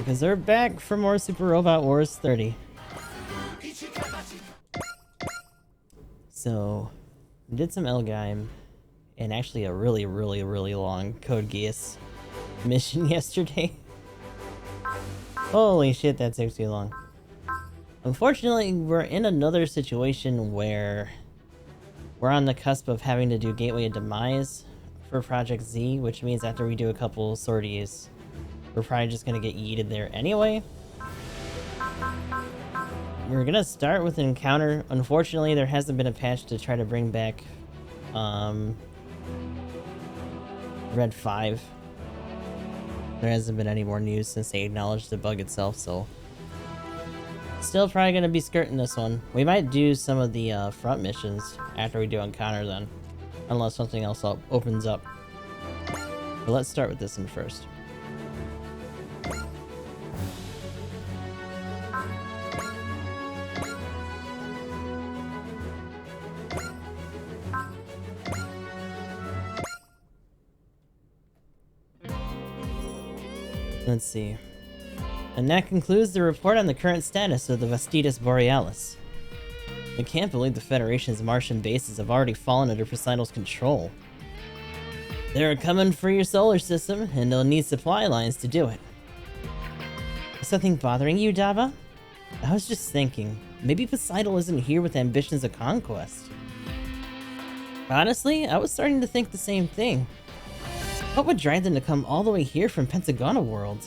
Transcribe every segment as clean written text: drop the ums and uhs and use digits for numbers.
Because they're back for more Super Robot Wars 30. So, we did some L-Gaim, and actually a really long Code Geass mission yesterday. Holy shit, that takes too long. Unfortunately, we're in another situation where we're on the cusp of having to do Gateway of Demise for Project Z, which means after we do a couple sorties, we're probably just gonna get yeeted there anyway. We're gonna start with an encounter. Unfortunately, there hasn't been a patch to try to bring back Red 5. There hasn't been any more news since they acknowledged the bug itself, so still probably gonna be skirting this one. We might do some of the front missions after we do encounter then, unless something else opens up. But let's start with this one first. Let's see. And that concludes the report on the current status of the Vastitas Borealis. I can't believe the Federation's Martian bases have already fallen under Poseidon's control. They're coming for your solar system, and they'll need supply lines to do it. Is something bothering you, Dava? I was just thinking, maybe Poseidon isn't here with ambitions of conquest. Honestly, I was starting to think the same thing. What would drive them to come all the way here from Pentagonal world?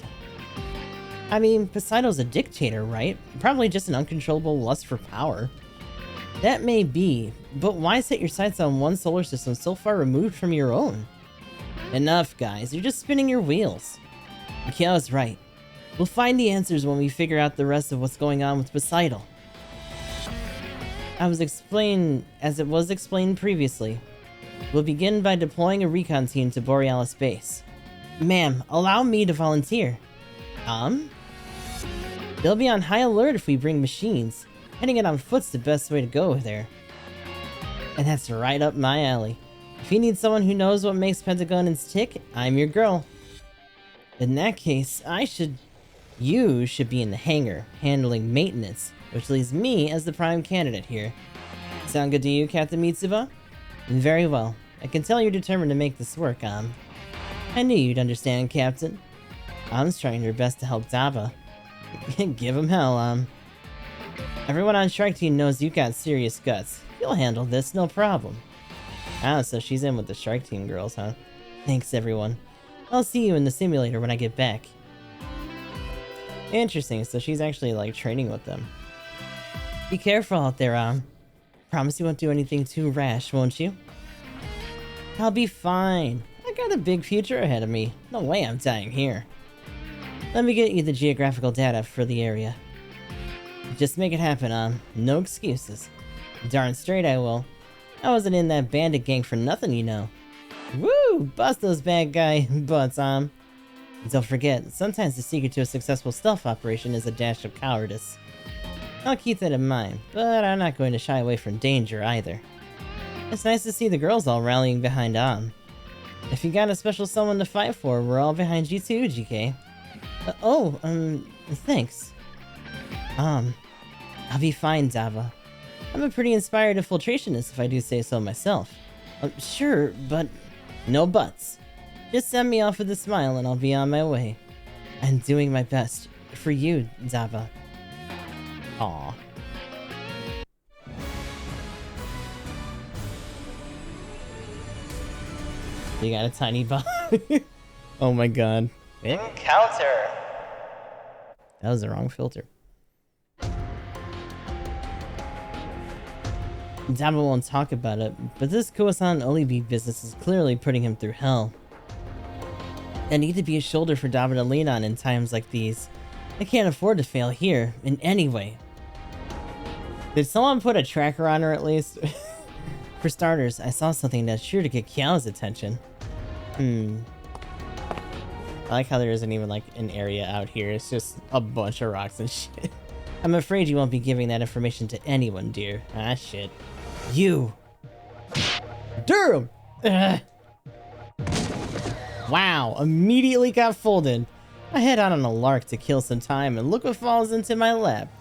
I mean, Poseidon's a dictator, right? Probably just an uncontrollable lust for power. That may be, but why set your sights on one solar system so far removed from your own? Enough, guys. You're just spinning your wheels. Kiao's right. We'll find the answers when we figure out the rest of what's going on with Poseidon. As it was explained previously. We'll begin by deploying a recon team to Borealis base. Ma'am, allow me to volunteer. They'll be on high alert if we bring machines. Heading it on foot's the best way to go there. And that's right up my alley. If you need someone who knows what makes Pentagonans tick, I'm your girl. In that case, you should be in the hangar, handling maintenance, which leaves me as the prime candidate here. Sound good to you, Captain Mitsuba? Very well. I can tell you're determined to make this work, I knew you'd understand, Captain. Am's trying her best to help Dava. Give him hell, Everyone on Strike Team knows you got serious guts. You'll handle this, no problem. Ah, so she's in with the Strike Team girls, huh? Thanks, everyone. I'll see you in the simulator when I get back. Interesting, so she's actually, like, training with them. Be careful out there, Promise you won't do anything too rash, won't you? I'll be fine. I got a big future ahead of me. No way I'm dying here. Let me get you the geographical data for the area. Just make it happen, no excuses. Darn straight I will. I wasn't in that bandit gang for nothing, you know. Woo! Bust those bad guy butts, Don't forget, sometimes the secret to a successful stealth operation is a dash of cowardice. I'll keep that in mind, but I'm not going to shy away from danger either. It's nice to see the girls all rallying behind If you got a special someone to fight for, we're all behind you too, GK. Thanks. I'll be fine, Dava. I'm a pretty inspired infiltrationist if I do say so myself. Sure, but no buts. Just send me off with a smile and I'll be on my way. I'm doing my best. For you, Dava. Aw. You got a tiny bot. Oh my god. Encounter! That was the wrong filter. Dava won't talk about it, but this Kowasan Olibi business is clearly putting him through hell. I need to be a shoulder for Dava to lean on in times like these. I can't afford to fail here, in any way. Did someone put a tracker on her at least? For starters, I saw something that's sure to get Kiao's attention. I like how there isn't even like an area out here, it's just a bunch of rocks and shit. I'm afraid you won't be giving that information to anyone, dear. Ah, shit. You! Durham! Wow, immediately got folded. I head out on a lark to kill some time, and look what falls into my lap.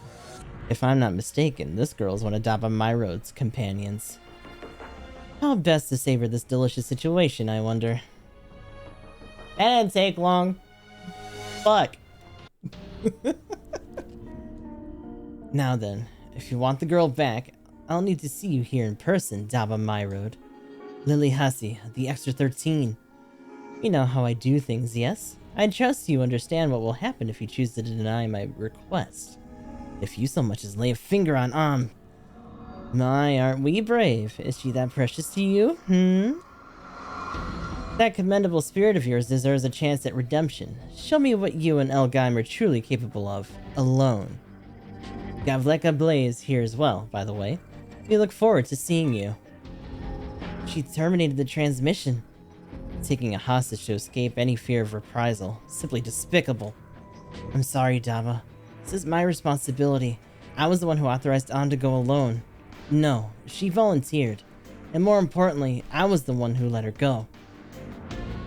If I'm not mistaken, this girl's one of Daba Myrode's companions. How best to savor this delicious situation, I wonder. That didn't take long. Fuck. Now then, if you want the girl back, I'll need to see you here in person, Daba Myrode. Lily Hussey, the Extra 13. You know how I do things, yes? I trust you understand what will happen if you choose to deny my request. If you so much as lay a finger on, My, aren't we brave? Is she that precious to you, That commendable spirit of yours deserves a chance at redemption. Show me what you and L-Gaim are truly capable of, alone. Gavleka Blaze here as well, by the way. We look forward to seeing you. She terminated the transmission. Taking a hostage to escape any fear of reprisal. Simply despicable. I'm sorry, Daba. This is my responsibility. I was the one who authorized An to go alone. No, she volunteered. And more importantly, I was the one who let her go.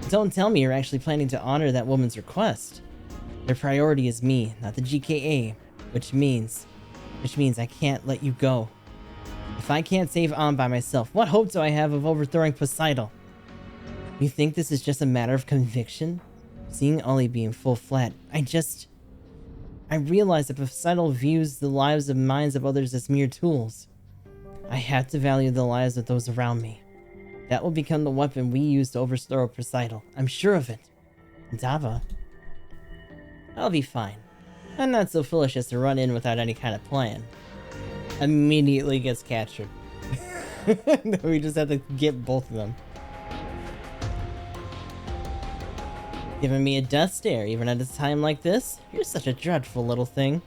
Don't tell me you're actually planning to honor that woman's request. Their priority is me, not the GKA, which means I can't let you go. If I can't save An by myself, what hope do I have of overthrowing Poseidon? You think this is just a matter of conviction? Seeing Ollie being full flat, I realize that Poseidon views the lives and minds of others as mere tools. I have to value the lives of those around me. That will become the weapon we use to overthrow Poseidon. I'm sure of it. Daba. I'll be fine. I'm not so foolish as to run in without any kind of plan. Immediately gets captured. We just have to get both of them. Giving me a death stare even at a time like this? You're such a dreadful little thing.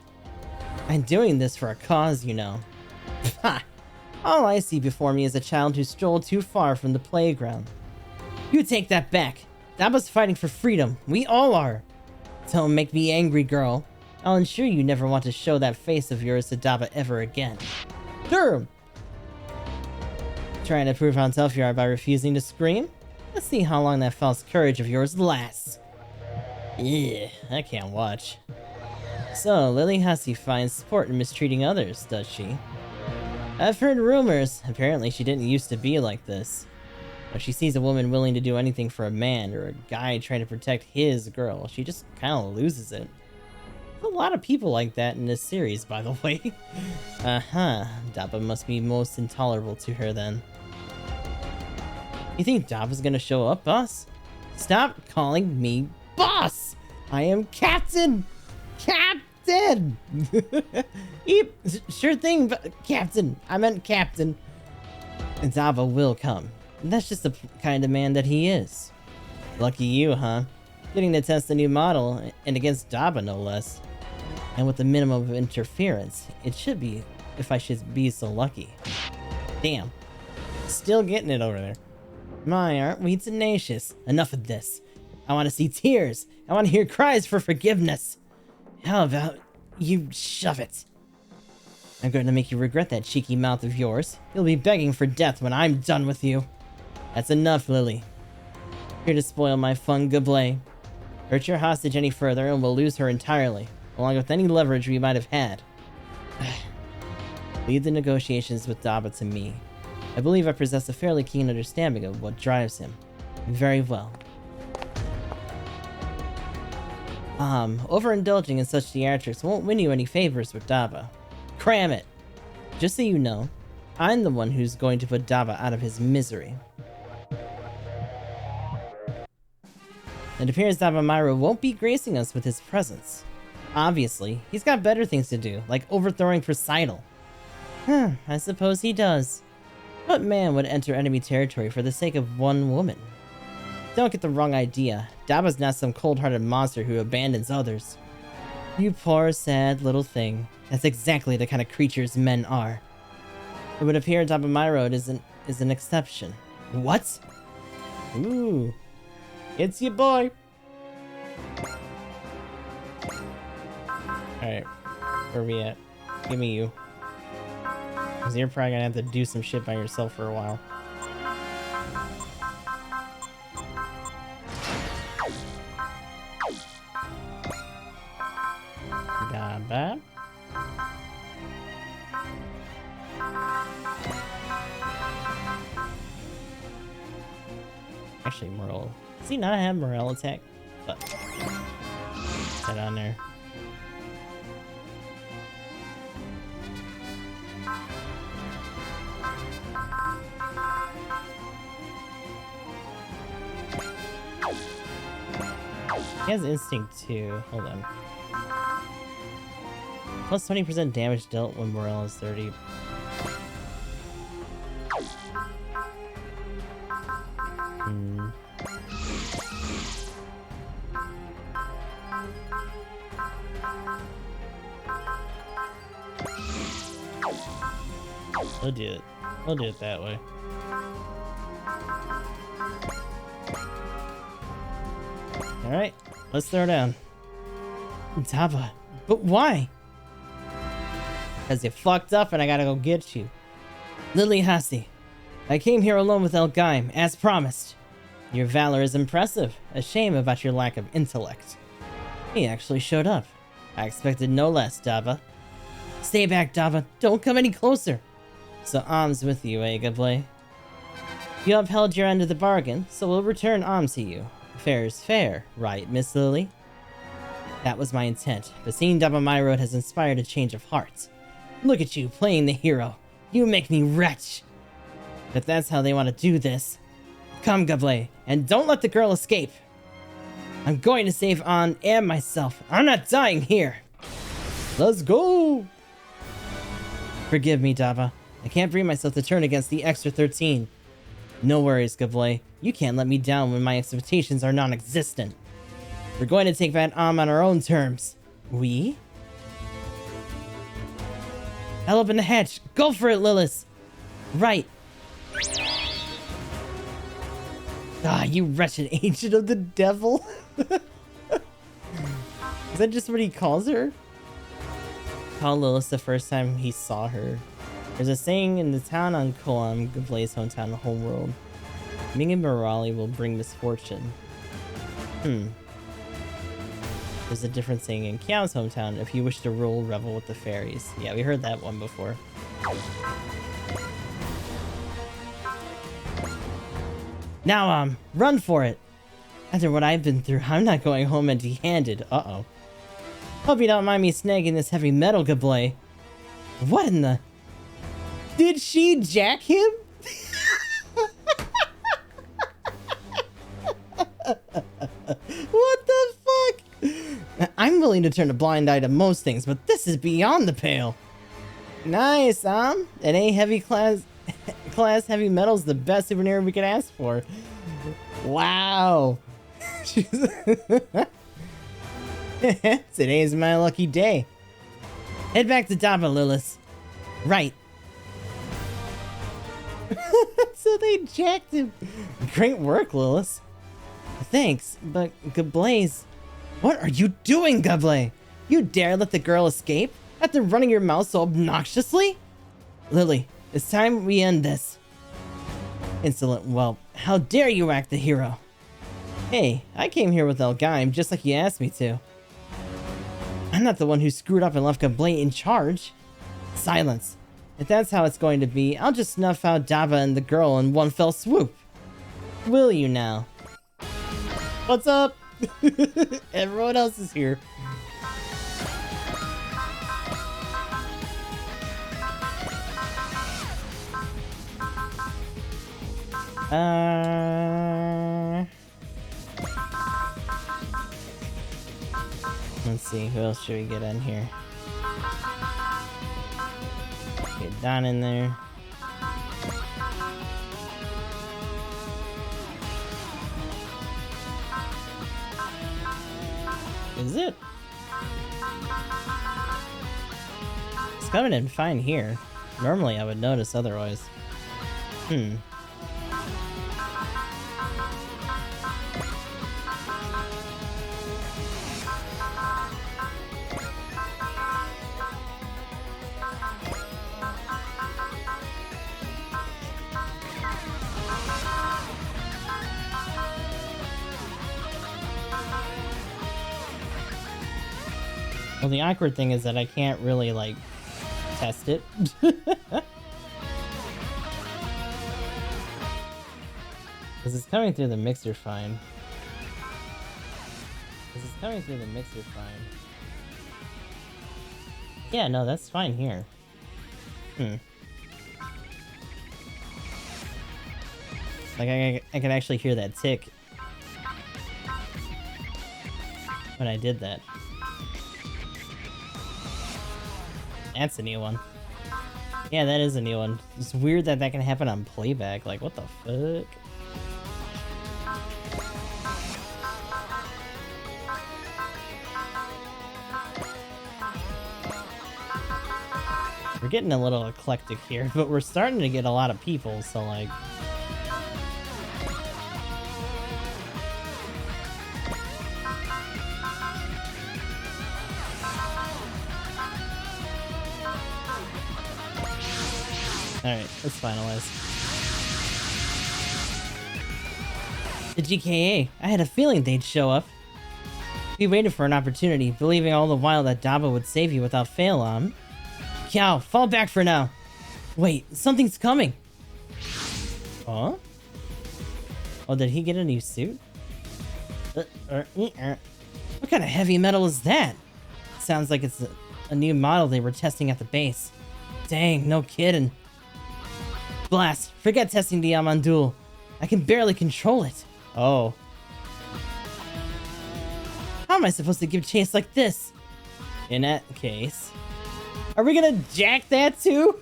I'm doing this for a cause, you know. Ha! All I see before me is a child who strolled too far from the playground. You take that back. Daba's fighting for freedom. We all are. Don't make me angry, girl. I'll ensure you never want to show that face of yours to Daba ever again. Durham! Trying to prove how tough you are by refusing to scream? Let's see how long that false courage of yours lasts. Yeah, I can't watch. So, Lily Hussey finds sport in mistreating others, does she? I've heard rumors. Apparently she didn't used to be like this. When she sees a woman willing to do anything for a man, or a guy trying to protect his girl, she just kinda loses it. There's a lot of people like that in this series, by the way. Daba must be most intolerable to her then. You think Daba's gonna show up, boss? Stop calling me boss! I am Captain! Captain! Yep, sure thing, but Captain. I meant Captain. And Daba will come. And that's just the kind of man that he is. Lucky you, huh? Getting to test a new model, and against Daba no less. And with the minimum of interference, it should be, if I should be so lucky. Damn. Still getting it over there. My, aren't we tenacious? Enough of this. I want to see tears. I want to hear cries for forgiveness. How about you shove it? I'm going to make you regret that cheeky mouth of yours. You'll be begging for death when I'm done with you. That's enough, Lily. Here to spoil my fun gablé. Hurt your hostage any further and we'll lose her entirely, along with any leverage we might have had. Leave the negotiations with Daba to me. I believe I possess a fairly keen understanding of what drives him. Very well. Overindulging in such theatrics won't win you any favors with Daba. Cram it! Just so you know, I'm the one who's going to put Daba out of his misery. It appears Daba Myro won't be gracing us with his presence. Obviously, he's got better things to do, like overthrowing Poseidon. I suppose he does. What man would enter enemy territory for the sake of one woman? Don't get the wrong idea. Daba's not some cold-hearted monster who abandons others. You poor, sad little thing. That's exactly the kind of creatures men are. It would appear Daba Myrode is an exception. What? Ooh. It's your boy. Alright. Where are we at? Give me you. Because you're probably gonna have to do some shit by yourself for a while. Daba. Actually, Morel. Does he not have Morel attack? But put that on there. He has instinct too. Hold on. Plus 20% damage dealt when Morel is 30. We'll do it. We'll do it that way. Alright, let's throw down. Daba, but why? Because you fucked up and I gotta go get you. Lily Hassi, I came here alone with L-Gaim, as promised. Your valor is impressive. A shame about your lack of intellect. He actually showed up. I expected no less, Daba. Stay back, Daba. Don't come any closer. So Am's with you, eh, Gablé? You upheld your end of the bargain, so we'll return Am to you. Fair is fair, right, Miss Lily? That was my intent, but seeing Daba my road has inspired a change of heart. Look at you, playing the hero. You make me wretch. But that's how they want to do this. Come, Gablé, and don't let the girl escape. I'm going to save An and myself. I'm not dying here. Let's go. Forgive me, Daba. I can't bring myself to turn against the extra 13. No worries, Gablé. You can't let me down when my expectations are non-existent. We're going to take back Am on our own terms. We? I'll open the hatch. Go for it, Lilith. Right. Ah, you wretched agent of the devil. Is that just what he calls her? Call Lilith the first time he saw her. There's a saying in the town on Koam, Gablé's hometown, homeworld. Ming and Morali will bring misfortune. There's a different saying in Kiao's hometown, if you wish to rule, revel with the fairies. Yeah, we heard that one before. Now, run for it! After what I've been through, I'm not going home empty-handed. Uh-oh. Hope you don't mind me snagging this heavy metal, Gablé. What in the... Did she jack him? What the fuck? I'm willing to turn a blind eye to most things, but this is beyond the pale. Nice, an A heavy class heavy metal's the best souvenir we could ask for. Wow. Today's my lucky day. Head back to Daba, Lilith. Right. So they jacked him. Great work, Lilith. Thanks, but Gablé's... What are you doing, Gablé? You dare let the girl escape after running your mouth so obnoxiously? Lily, it's time we end this. Insolent whelp, how dare you act the hero? Hey, I came here with L-Gaim just like you asked me to. I'm not the one who screwed up and left Gablé in charge. Silence. If that's how it's going to be, I'll just snuff out Daba and the girl in one fell swoop. Will you now? What's up? Everyone else is here. Let's see, who else should we get in here? Get Don in there. Is it? It's coming in fine here. Normally I would notice otherwise. Well, the awkward thing is that I can't really, like, test it. Because it's coming through the mixer fine. Yeah, no, that's fine here. Like, I can actually hear that tick when I did that. That's a new one. Yeah, that is a new one. It's weird that that can happen on playback. Like, what the fuck? We're getting a little eclectic here, but we're starting to get a lot of people, so like... Alright, let's finalize. The GKA. I had a feeling they'd show up. We waited for an opportunity, believing all the while that Daba would save you without fail on. Kiao, fall back for now. Wait, something's coming. Huh? Oh, did he get a new suit? What kind of heavy metal is that? Sounds like it's a new model they were testing at the base. Dang, no kidding. Blast, forget testing the Amandul. I can barely control it. Oh. How am I supposed to give chase like this? In that case... Are we gonna jack that too?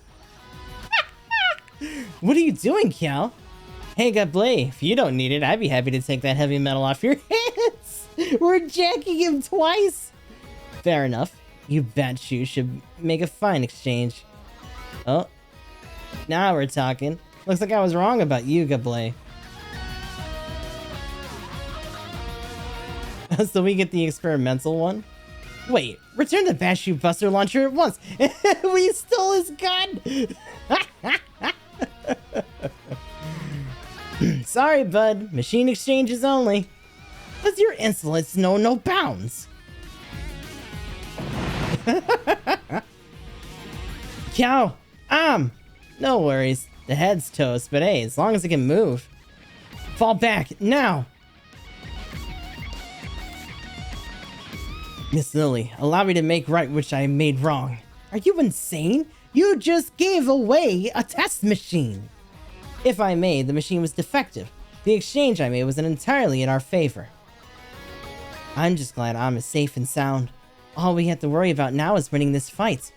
What are you doing, Cal? Hey, Gablé, if you don't need it, I'd be happy to take that heavy metal off your hands. We're jacking him twice. Fair enough. You bet you should make a fine exchange. Oh. Now we're talking. Looks like I was wrong about you, Gablé. So we get the experimental one? Wait, return the Bashu Buster Launcher at once! We stole his gun! Sorry, bud. Machine exchanges only. Does your insolence know no bounds? Kiao! No worries. The head's toast, but hey, as long as it can move. Fall back, now! Miss Lily, allow me to make right which I made wrong. Are you insane? You just gave away a test machine! If I may, the machine was defective. The exchange I made was entirely in our favor. I'm just glad I'm safe and sound. All we have to worry about now is winning this fight.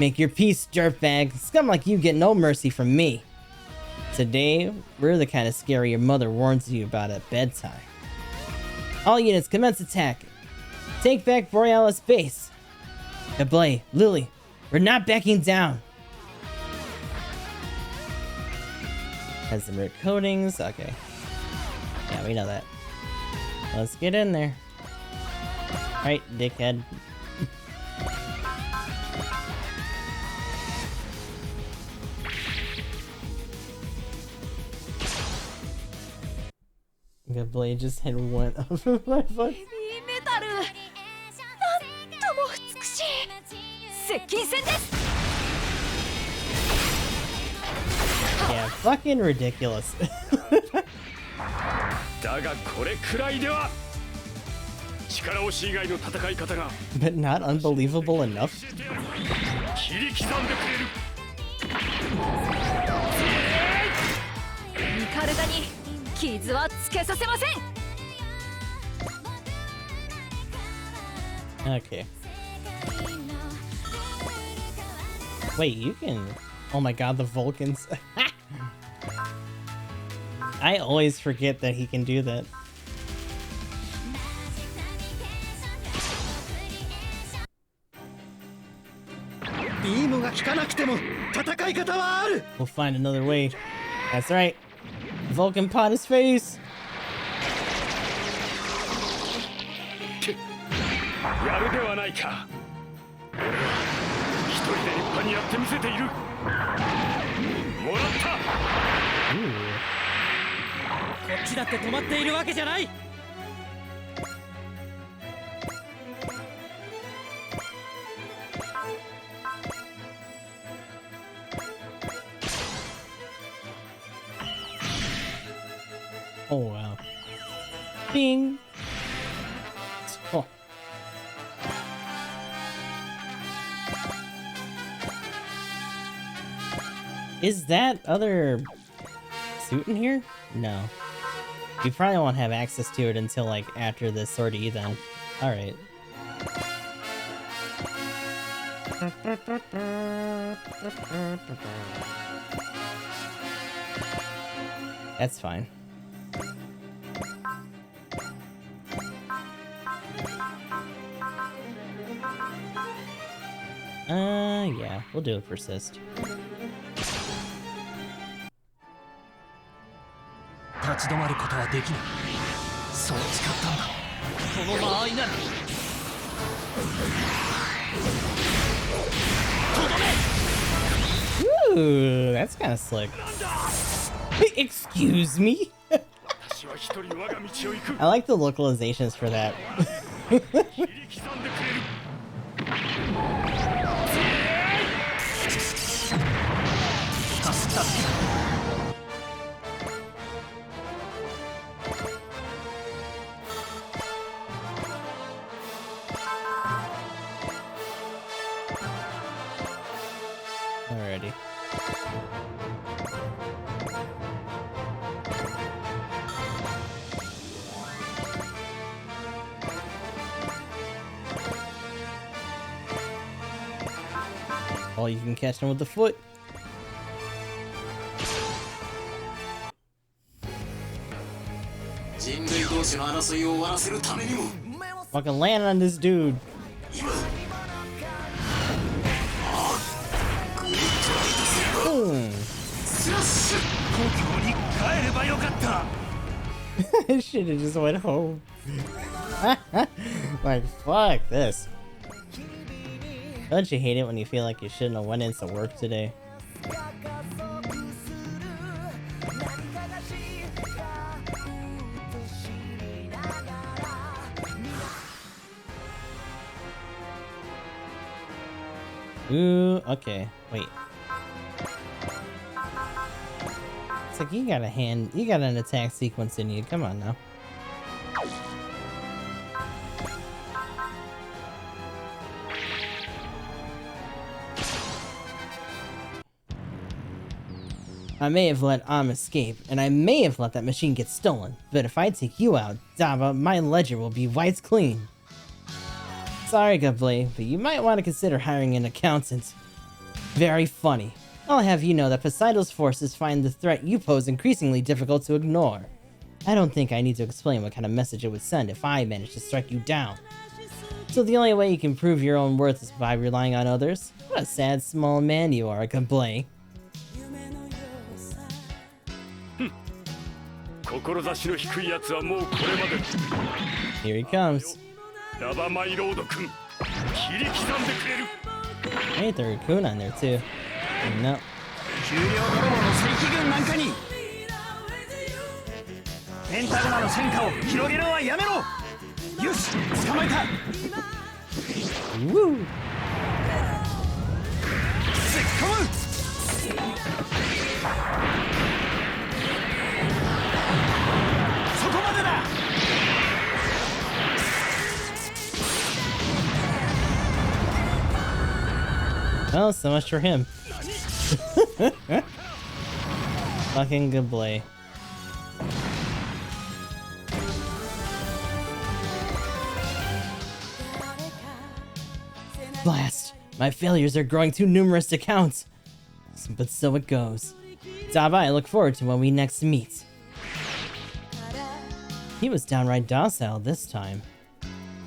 Make your peace, dirtbag. Scum like you get no mercy from me. Today, we're the kind of scary your mother warns you about at bedtime. All units, commence attack. Take back Borealis base. Gablé, Lily, we're not backing down. Has some rare coatings. Okay. Yeah, we know that. Let's get in there. Right, dickhead. Gablé just hit one of my foot. Yeah, fucking ridiculous. But not unbelievable enough. Okay. Wait, you can... Oh my god, the Vulcans. I always forget that he can do that. We'll find another way. That's right. Vulcan pot his face. Oh wow. Bing! Oh. Is that other suit in here? No. You probably won't have access to it until like after the sortie then. Alright. That's fine. Yeah, we'll do a persist. 立ち止まることはできない。そう誓ったんだ。この間合いなら。Ooh, that's kind of slick. Excuse me? I like the localizations for that. Alrighty. Oh, you can catch them with the foot. Fucking land on this dude. I should have just went home. Like, fuck this. Don't you hate it when you feel like you shouldn't have went into work today? Ooh, okay, wait. It's like you got an attack sequence in you, come on now. I may have let Am escape, and I may have let that machine get stolen, but if I take you out, Daba, my ledger will be wiped clean. Sorry, Gablet, but you might want to consider hiring an accountant. Very funny. I'll have you know that Poseidon's forces find the threat you pose increasingly difficult to ignore. I don't think I need to explain what kind of message it would send if I managed to strike you down. So the only way you can prove your own worth is by relying on others? What a sad small man you are, Gablet. Here he comes. Hey, the raccoon on there too. No. Woo! Well, so much for him. Fucking Gablet. Blast! My failures are growing too numerous to count. But so it goes. Daba, I look forward to when we next meet. He was downright docile this time.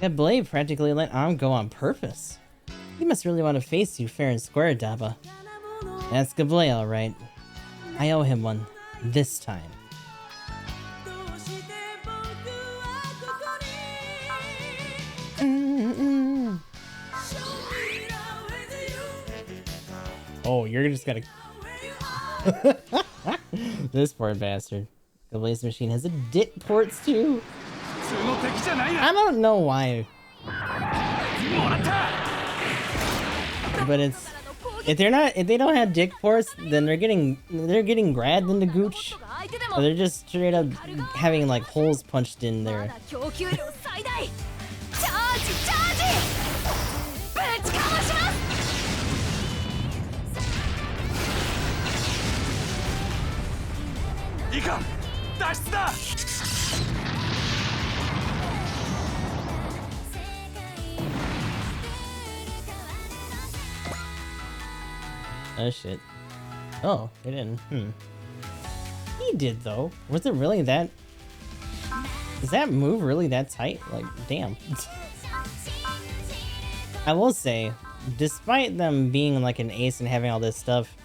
Gablet practically let Am go on purpose. He must really want to face you fair and square, Daba. That's Gablet, alright. I owe him one. This time. Oh, you're just gonna... This poor bastard. Gablet's machine has a dit ports too. I don't know why. But it's... If they don't have dick ports, then they're getting grabbed into gooch Or they're just straight up having like holes punched in there. 供給量最大チャージチャージぶちかまします いいか脱出だ Oh shit. Oh, they didn't. He did though. Was it really that? Is that move really that tight? Like, damn. I will say, despite them being like an ace and having all this stuff,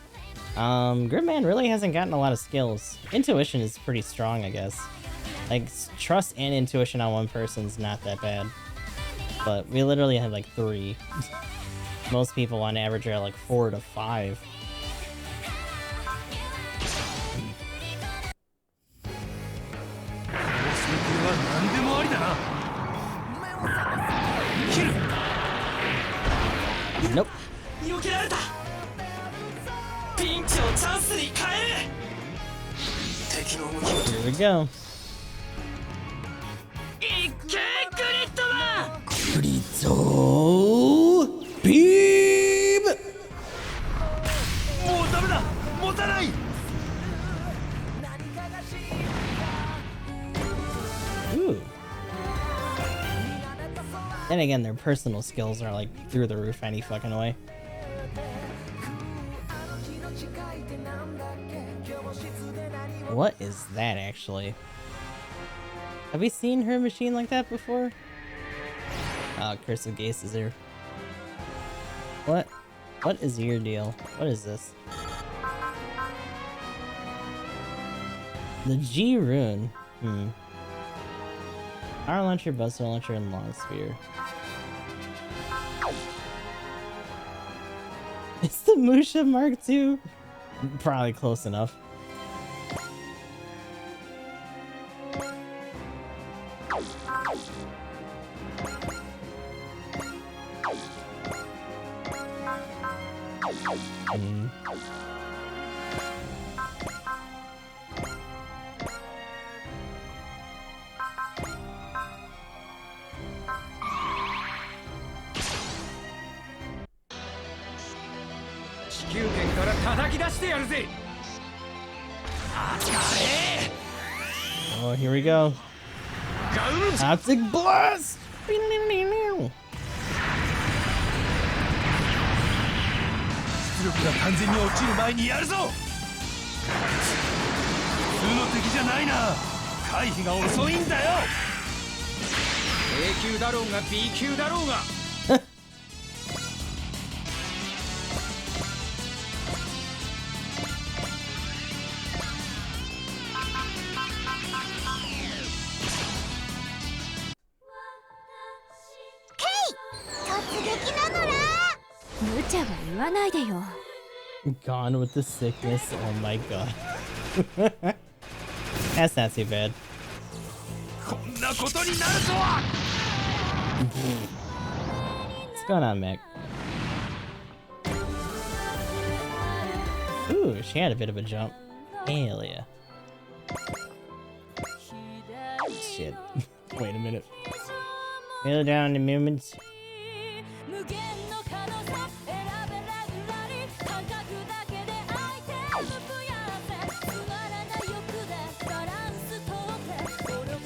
Gridman really hasn't gotten a lot of skills. Intuition is pretty strong, I guess. Like, trust and intuition on one person's not that bad. But we literally have like 3. Most people on average are like 4 to 5. Nope. Here we go. Gritto beam. Ooh. Then again, their personal skills are like through the roof any fucking way. What is that actually? Have we seen her machine like that before? Oh, Curse of Gaze is here. What? What is your deal? What is this? The G rune. Power launcher, buster launcher, and long sphere. It's the Musha Mark II? Probably close enough. Oh, here we go. Optic blast! Gone with the sickness. Oh my god. That's not too bad. What's going on, Mac? Ooh, she had a bit of a jump. Hell yeah. Shit. Wait a minute. Nail down the movements.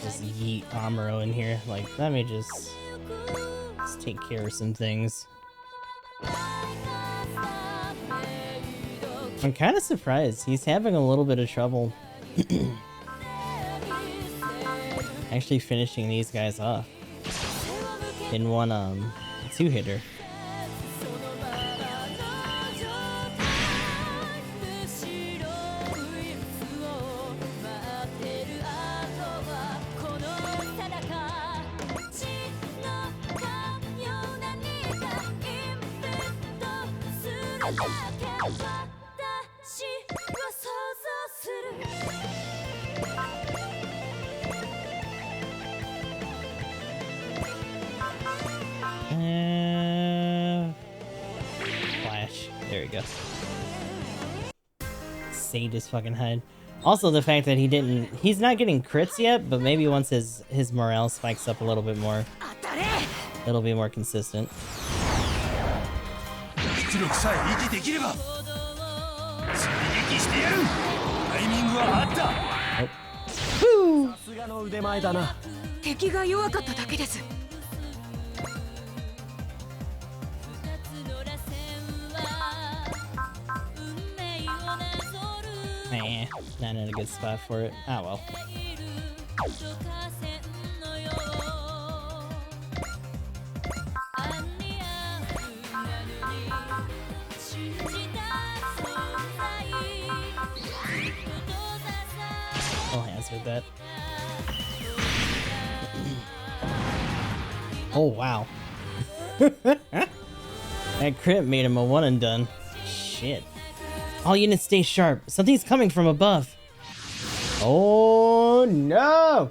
Just yeet Amuro in here. Like, let me just take care of some things. I'm kind of surprised. He's having a little bit of trouble actually finishing these guys off in one 2-hitter. Flash. There we go. Sadist fucking head. Also, the fact that he's not getting crits yet, but maybe once his morale spikes up a little bit more, 当たれ it'll be more consistent. 出力さえ維持できれば追撃してやる。タイミングはあった。さすがの腕前だな。敵が弱かっただけです Eh, not in a good spot for it. Ah well. I'll answer that. Oh wow. That crit made him a one and done. Shit. All units stay sharp. Something's coming from above. Oh no!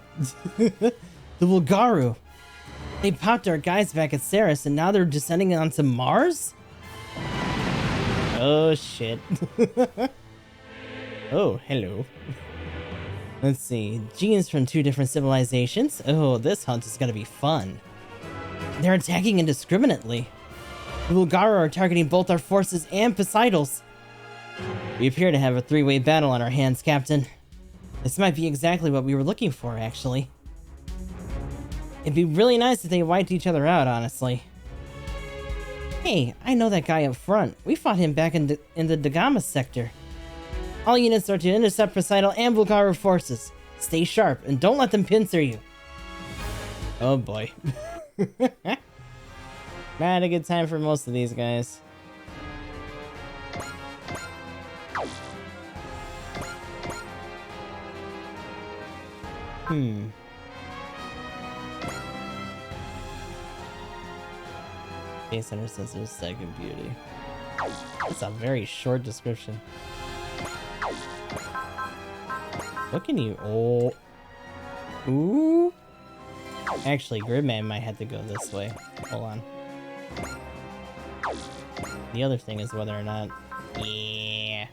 The Bulgaru. They popped our guys back at Ceres and now they're descending onto Mars? Oh shit. Oh, hello. Let's see. Genes from 2 different civilizations. Oh, this hunt is gonna be fun. They're attacking indiscriminately. The Bulgaru are targeting both our forces and Poseidals. We appear to have a 3-way battle on our hands, Captain. This might be exactly what we were looking for, actually. It'd be really nice if they wiped each other out, honestly. Hey, I know that guy up front. We fought him back in the Dagama sector. All units are to intercept Poseidal and Bulgaru forces. Stay sharp and don't let them pincer you. Oh boy. Not a good time for most of these guys. Space Center says there's second beauty. That's a very short description. What can you... Oh... Ooh... Actually, Gridman might have to go this way. Hold on. The other thing is whether or not... Yeah...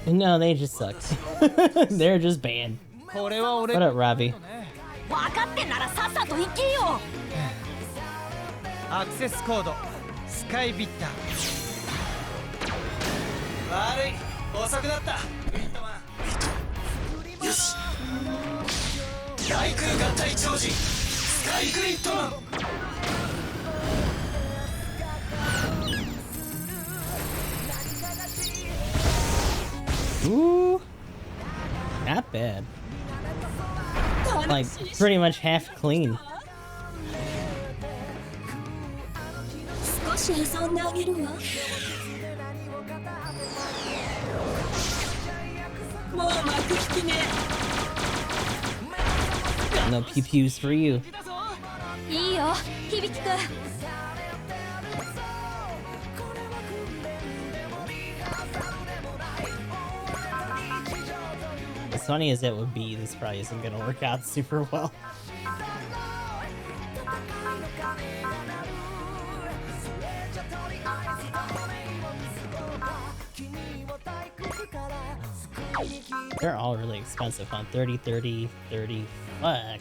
No, they just sucked. They're just banned. What up, Robbie? 分かってんならさっさと行けよ アクセスコードスカイビッター悪い遅くなったウィットマンよし大空合体超人スカイグリッドマン Ooh, not bad. Like, pretty much half clean. 少し遊んであげるわもう幕引きね No pew pews for you. いいよ響くん As funny as it would be, this probably isn't gonna work out super well. They're all really expensive, huh? 30, 30, 30. Fuck.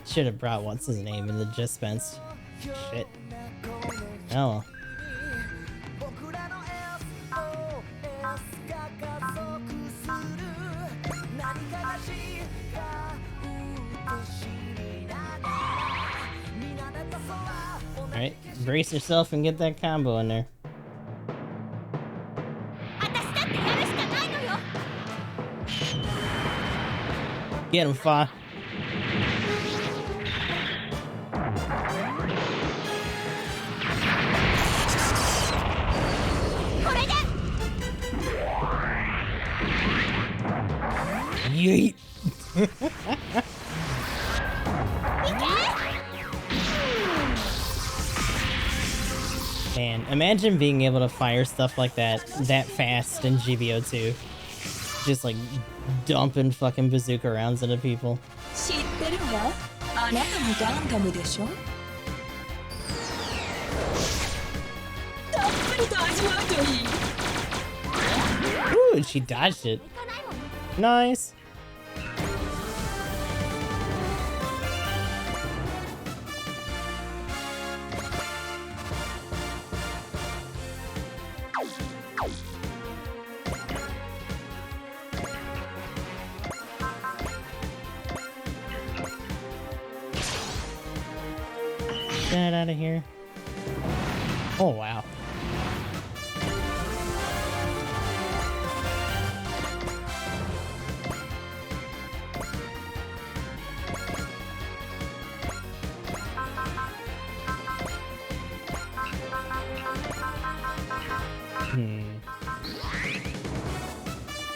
Should have brought what's his name in the dispense. Shit. Oh. Alright, brace yourself and get that combo in there. 私だってやるしかないのよ Get him, Fa. Yeet. Man, imagine being able to fire stuff like that fast in GBO2. Just like dumping fucking bazooka rounds into people. 知ってるわ。あなたもガンダムでしょ。たっぷりと味わうといい。 Ooh, and she dodged it. Nice. Get out of here. Oh, wow.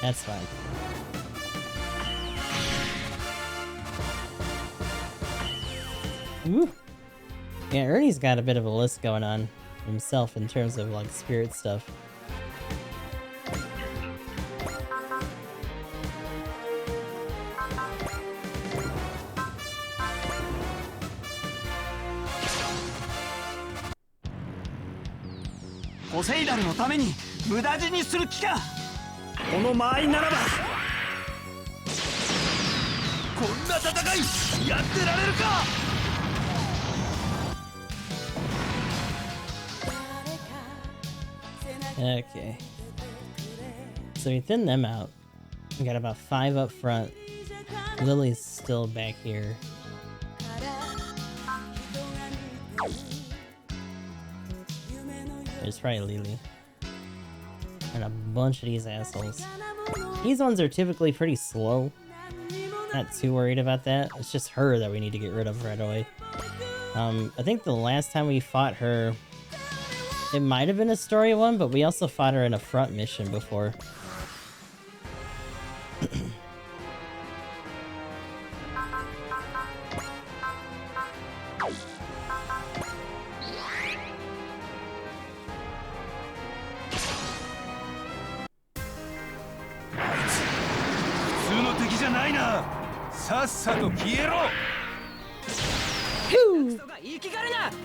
That's fine. Ooh. Yeah, Ernie's got a bit of a list going on himself in terms of like spirit stuff. Poseidon のために無駄死にする気か。この間合いならばこんな戦いやってられるか。 Okay. So we thin them out. We got about 5 up front. Lily's still back here. There's probably Lily. And a bunch of these assholes. These ones are typically pretty slow. Not too worried about that. It's just her that we need to get rid of right away. I think the last time we fought her, it might have been a story one, but we also fought her in a front mission before.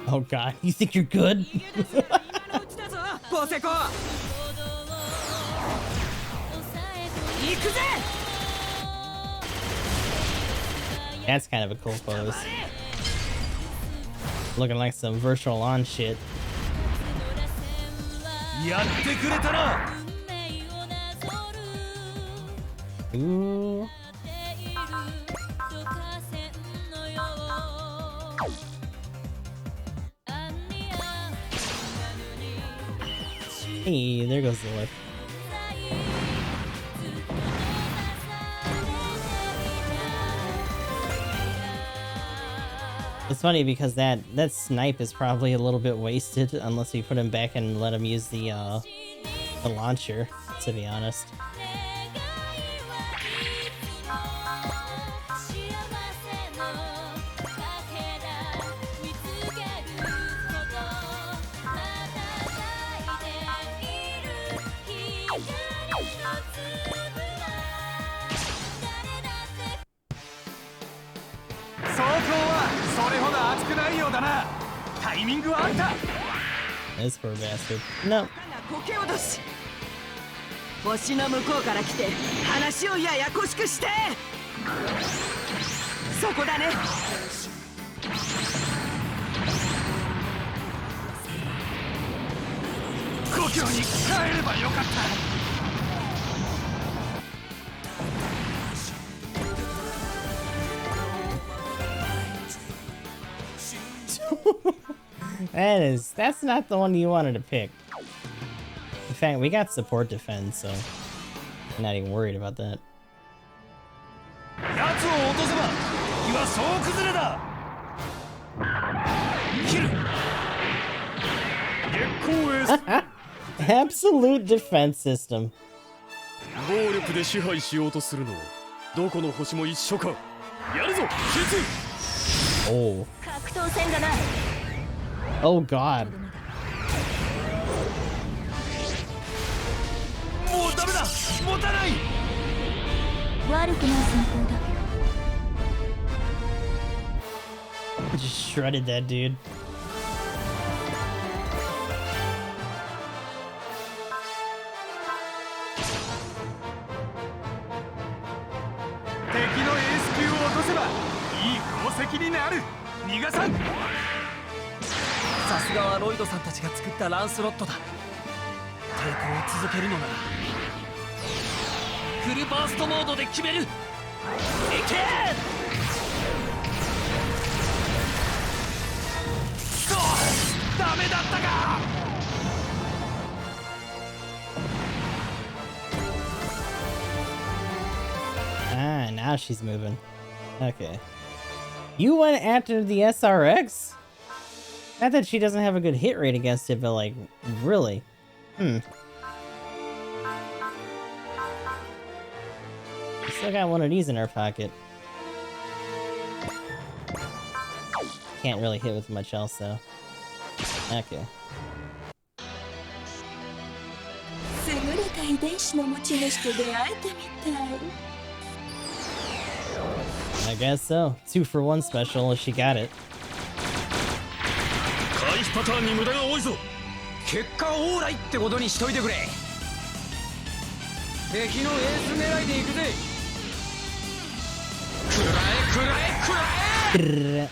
Oh god, you think you're good? That's kind of a cool pose. Looking like some virtual on shit. Ooh. Hey, there goes the lift. It's funny because that snipe is probably a little bit wasted unless we put him back and let him use the launcher, to be honest. This poor bastard. No. 星の向こうから来て話をややこしくしてそこだね故郷に帰ればよかった That's not the one you wanted to pick. In fact, we got support defense, so I'm not even worried about that. Absolute defense system. Oh. Oh god. 悪くない戦法だ。 Just shredded that dude. 敵のエース級を落とせばいい功績になる。逃がさん。さすがはロイドさんたちが作ったランスロットだ。抵抗を続けるのならフルバーストモードで決める。いけー！ダメだったか。 Ah, now she's moving. Okay. You went after the SRX? Not that she doesn't have a good hit rate against it, but like, really? Hmm. Still got one of these in her pocket. Can't really hit with much else though. Okay. 優れた遺伝子の持ち主と出会えたみたい。 I guess so. 2 for 1 special if she got it. 回避パターンに無駄が多いぞ。結果オーライってことにしといてくれ。敵のエース狙いで行くぜ。くらえくらえくらえ。 Grrr.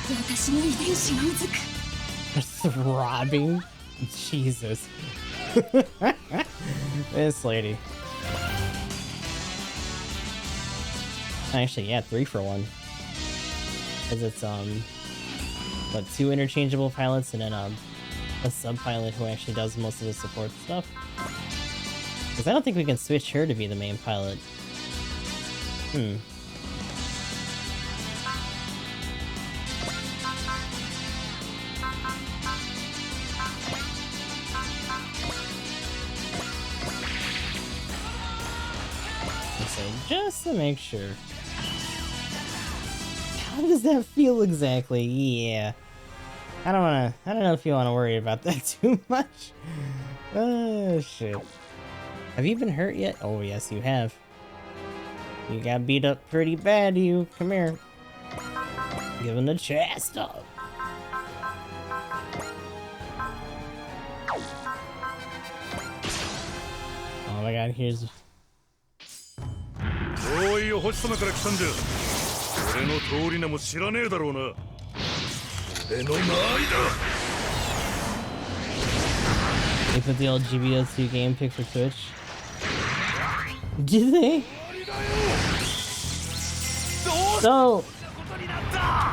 私の遺伝子がうずく。 Throbbing? Jesus. This lady. Actually, yeah, 3 for 1. Because it's, what, 2 interchangeable pilots and then, a sub-pilot who actually does most of the support stuff? Because I don't think we can switch her to be the main pilot. Hmm. So just to make sure. How does that feel exactly? Yeah. I don't know if you wanna worry about that too much. Oh shit. Have you been hurt yet? Oh yes you have. You got beat up pretty bad, you. Come here. Give him the chest up. Oh my god, here's おいよ、星様から来たんじゃ。俺の通り名も知らねえだろうな。俺の間合いだ。 They put the old GBO2 game pick for Twitch. Did they? So,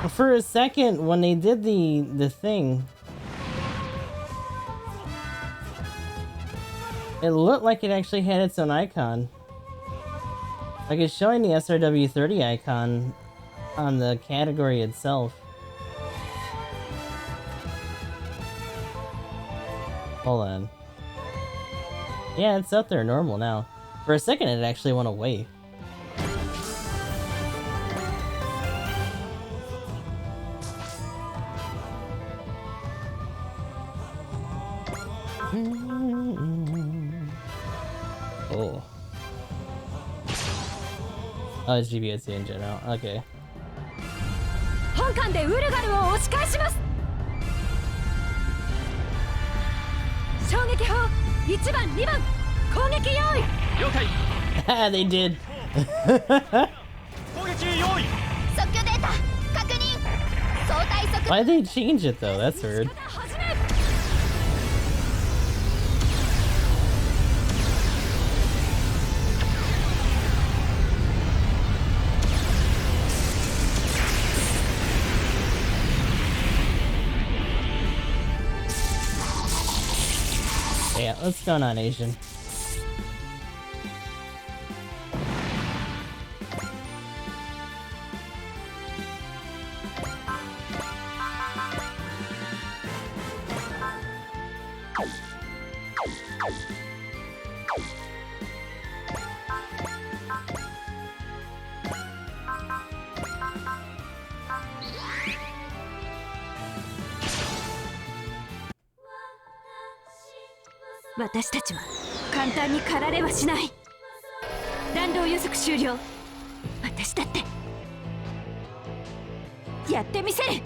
for a second, when they did the thing, it looked like it actually had its own icon. Like it's showing the SRW30 icon on the category itself. Hold on. Yeah, it's up there normal now. For a second, it actually went away. Oh. Oh, it's GBOC in general. Okay. 本艦でウルガルを押し返します。衝撃砲1番2番攻撃用意。了解。 Ah, they did. 攻撃用意。即興データ確認。相対速 Why'd they change it though? That's weird. 始め。 Yeah, what's going on, Asian? 私たちは簡単に駆られはしない。弾道予測終了。私だってやってみせる。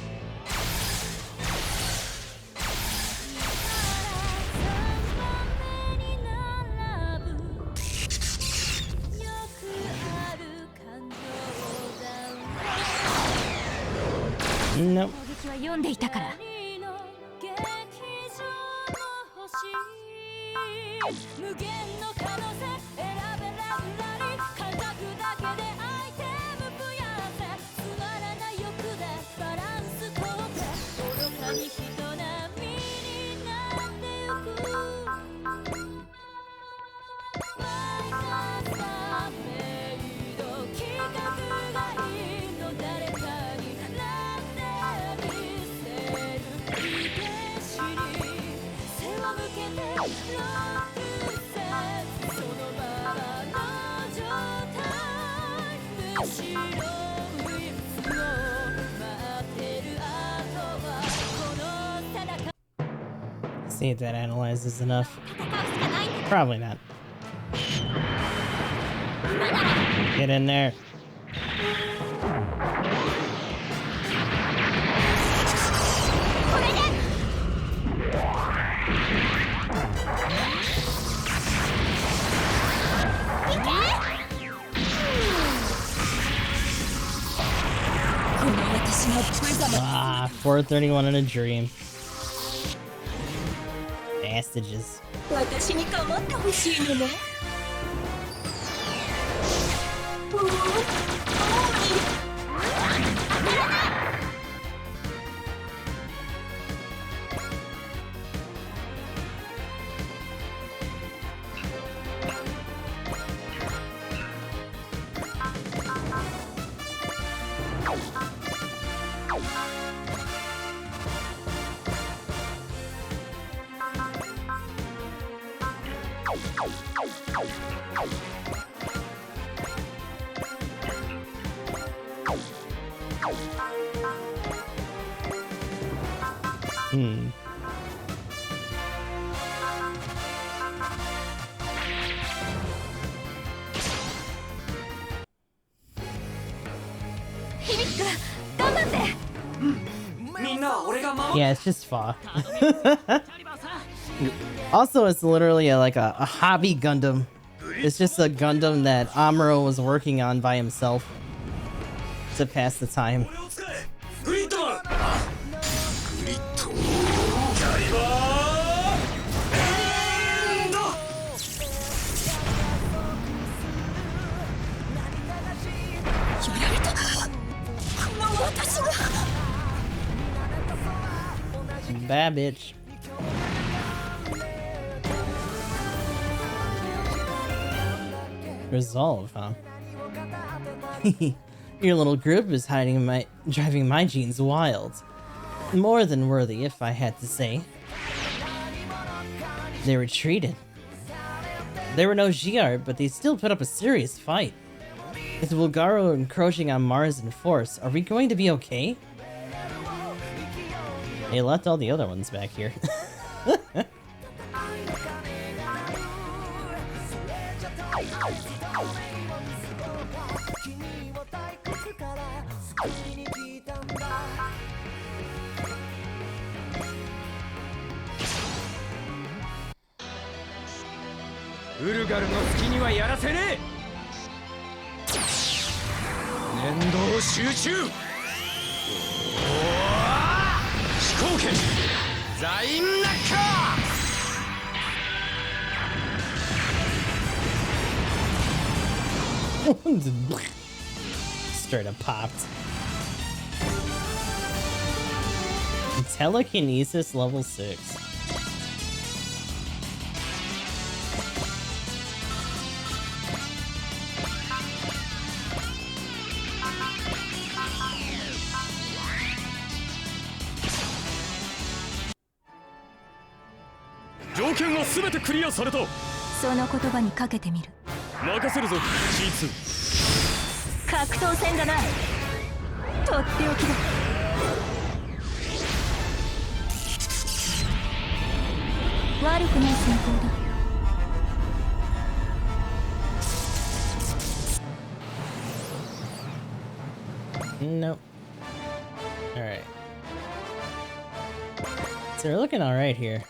Nope. 攻撃は読んでいたから。無限の可能性選べラブラリ感覚だけでアイテム増やせつまらない欲でバランスとって愚かに人並みになってゆくマイカスタメイド企画がいいの誰かになってみせる遺伝子に背を向けてSee if that analyzes enough. Probably not. Get in there. Ah, 431 in a dream. Bastages. 私に構ってほしいのね。Yeah, it's just Fa. Also, it's literally like a hobby Gundam. It's just a Gundam that Amuro was working on by himself to pass the time. Bad bitch. Resolve, huh? Your little group is driving my genes wild. More than worthy, if I had to say. They retreated. There were no Giart, but they still put up a serious fight. With Bulgaro encroaching on Mars in force, are we going to be okay? They left all the other ones back here. Straight up popped. Telekinesis level 6. Clear された。その言葉にかけてみる。任せるぞ C2。格闘戦だな。とっておきだ。悪くない戦闘だ。Nope. Alright. So we're looking alright here.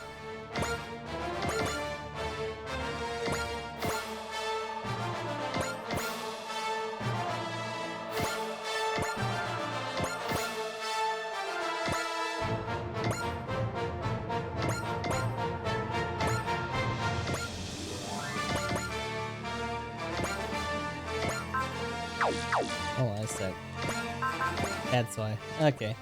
Hold on a sec. That's why. Okay.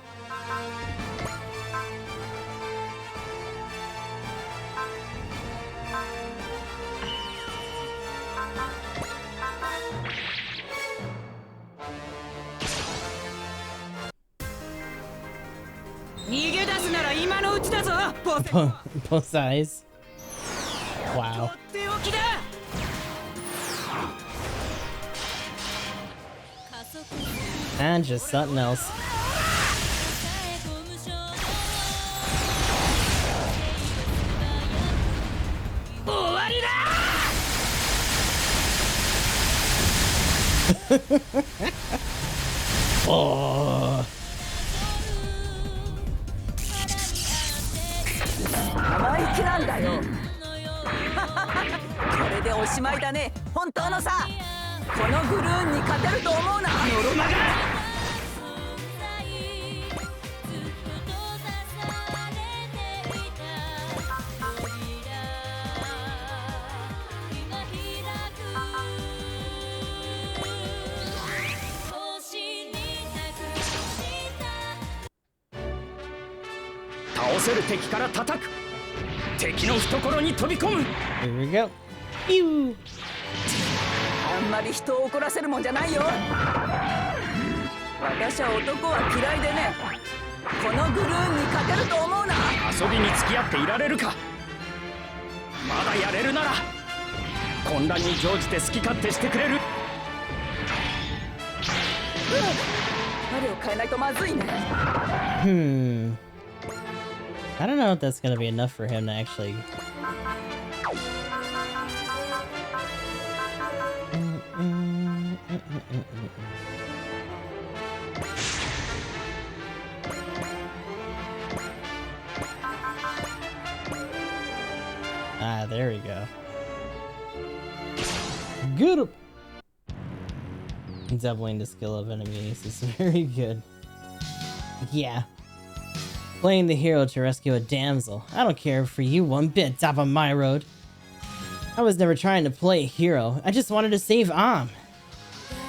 Both sides. Wow. And just something else. Oh. 生意気なんだよ。これでおしまいだね。本当のさ。このグルーンに勝てると思うな。ノロマが。倒せる敵から叩く。敵の懐に飛び込む。 Here we go. Pew! あんまり人を怒らせるもんじゃないよ。私は男は嫌いでね。このグルーンに勝てると思うな。遊びに付き合っていられるか。まだやれるなら混乱に乗じて好き勝手してくれる。我を変えないとまずいね。I don't know if that's gonna be enough for him to actually. Ah, there we go. Good. Doubling the skill of enemies is very good. Yeah. Playing the hero to rescue a damsel. I don't care for you one bit, top of my road. I was never trying to play a hero. I just wanted to save Am.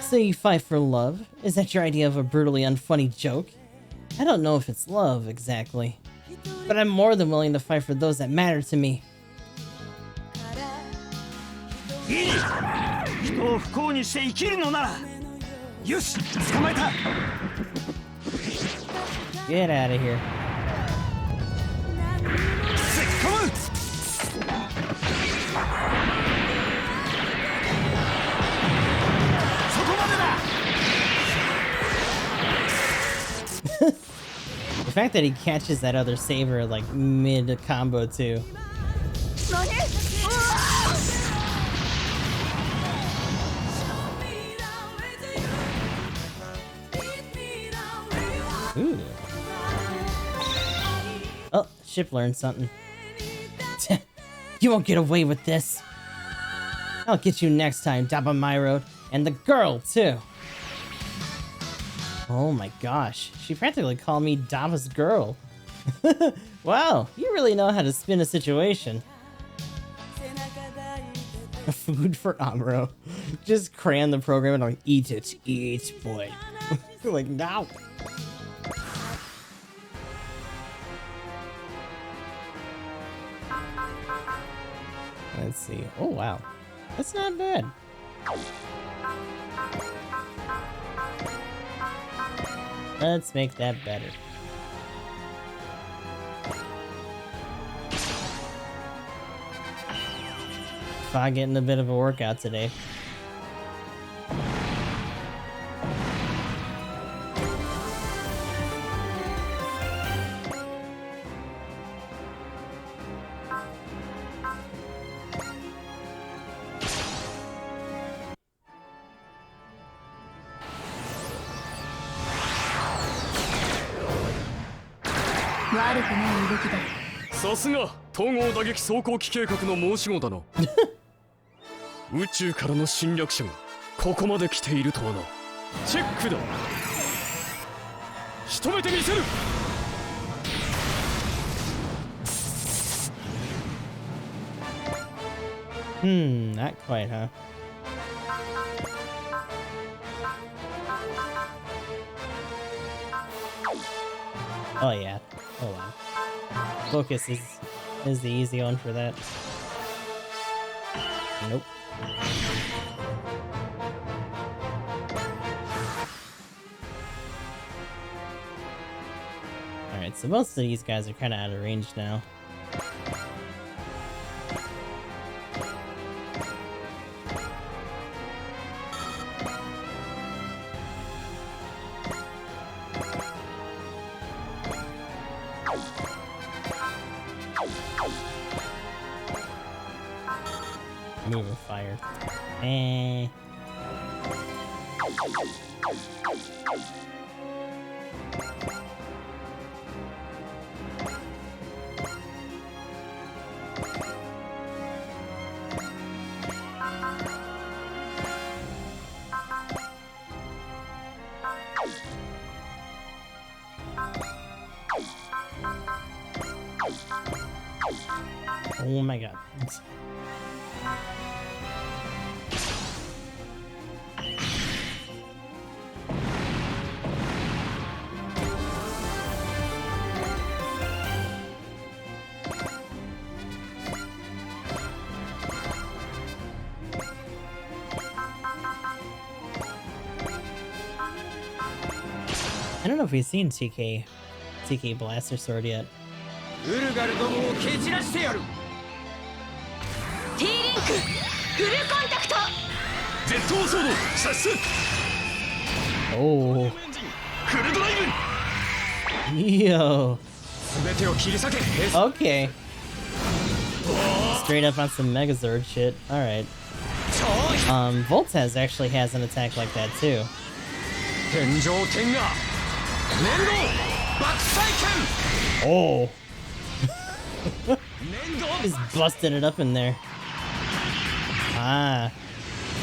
So you fight for love? Is that your idea of a brutally unfunny joke? I don't know if it's love, exactly. But I'm more than willing to fight for those that matter to me. 人を不幸にして生きるのならよし捕まえた Get out of here. 突っ込む そこまでだ The fact that he catches that other saber like mid combo too. Ooh. Oh, ship learned something. You won't get away with this. I'll get you next time, top of my road. And the girl, too. Oh my gosh. She practically called me Daba's girl. Wow, you really know how to spin a situation. Food for Amuro. Just cram the program and like, eat it, boy. Like, no. Let's see. Oh, wow. That's not bad. Let's make that better. Fa getting a bit of a workout today. 悪くない動きだ。さすが統合打撃走行機計画の申し子だな。宇宙からの侵略者がここまで来ているとはな。チェックだ。仕留めてみせる。Not quite, huh? Oh yeah, hold on. Focus is the easy one for that. Nope. Alright, so most of these guys are kind of out of range now. Move with fire. Eh. Oh my god. I don't know if we've seen TK Blaster Sword yet. ウルガルどもを蹴散らしてやる。 T リンクフルコンタクト。ジェットソード射出。 Oh. フルドライブ。 Yo. 全てを切り裂け。 Okay. Straight up on some Megazord shit. Alright. Voltez actually has an attack like that too. 天上天下。連動。爆砕剣。 Oh. Just busted it up in there. Ah.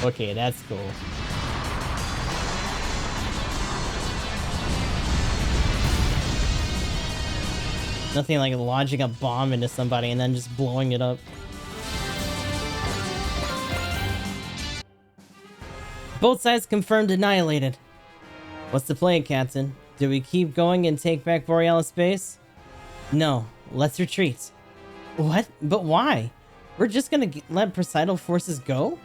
Okay, that's cool. Nothing like launching a bomb into somebody and then just blowing it up. Both sides confirmed annihilated. What's the play, Captain? Do we keep going and take back Borealis space? No, let's retreat. What? But why? We're just gonna let Poseidon forces go?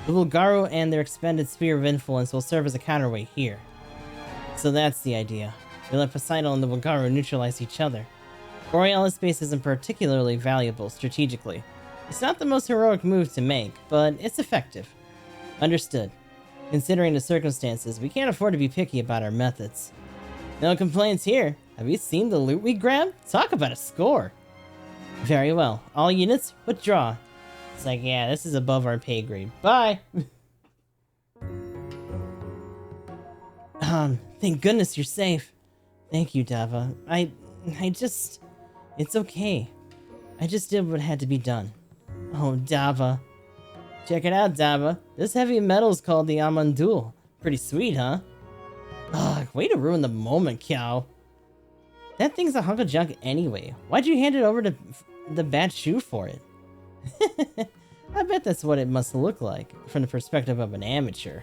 The Bulgaro and their expanded sphere of influence will serve as a counterweight here. So that's the idea. We let Poseidon and the Bulgaro neutralize each other. Borealis space isn't particularly valuable strategically. It's not the most heroic move to make, but it's effective. Understood. Considering the circumstances, we can't afford to be picky about our methods. No complaints here. Have you seen the loot we grabbed? Talk about a score. Very well. All units, withdraw. It's like, yeah, this is above our pay grade. Bye! Thank goodness you're safe. Thank you, Dava. It's okay. I just did what had to be done. Oh, Dava. Check it out, Dava. This heavy metal's called the Amandul. Pretty sweet, huh? Ugh, way to ruin the moment, Kiao. That thing's a hunk of junk anyway. Why'd you hand it over to the bad shoe for it? I bet that's what it must look like, from the perspective of an amateur.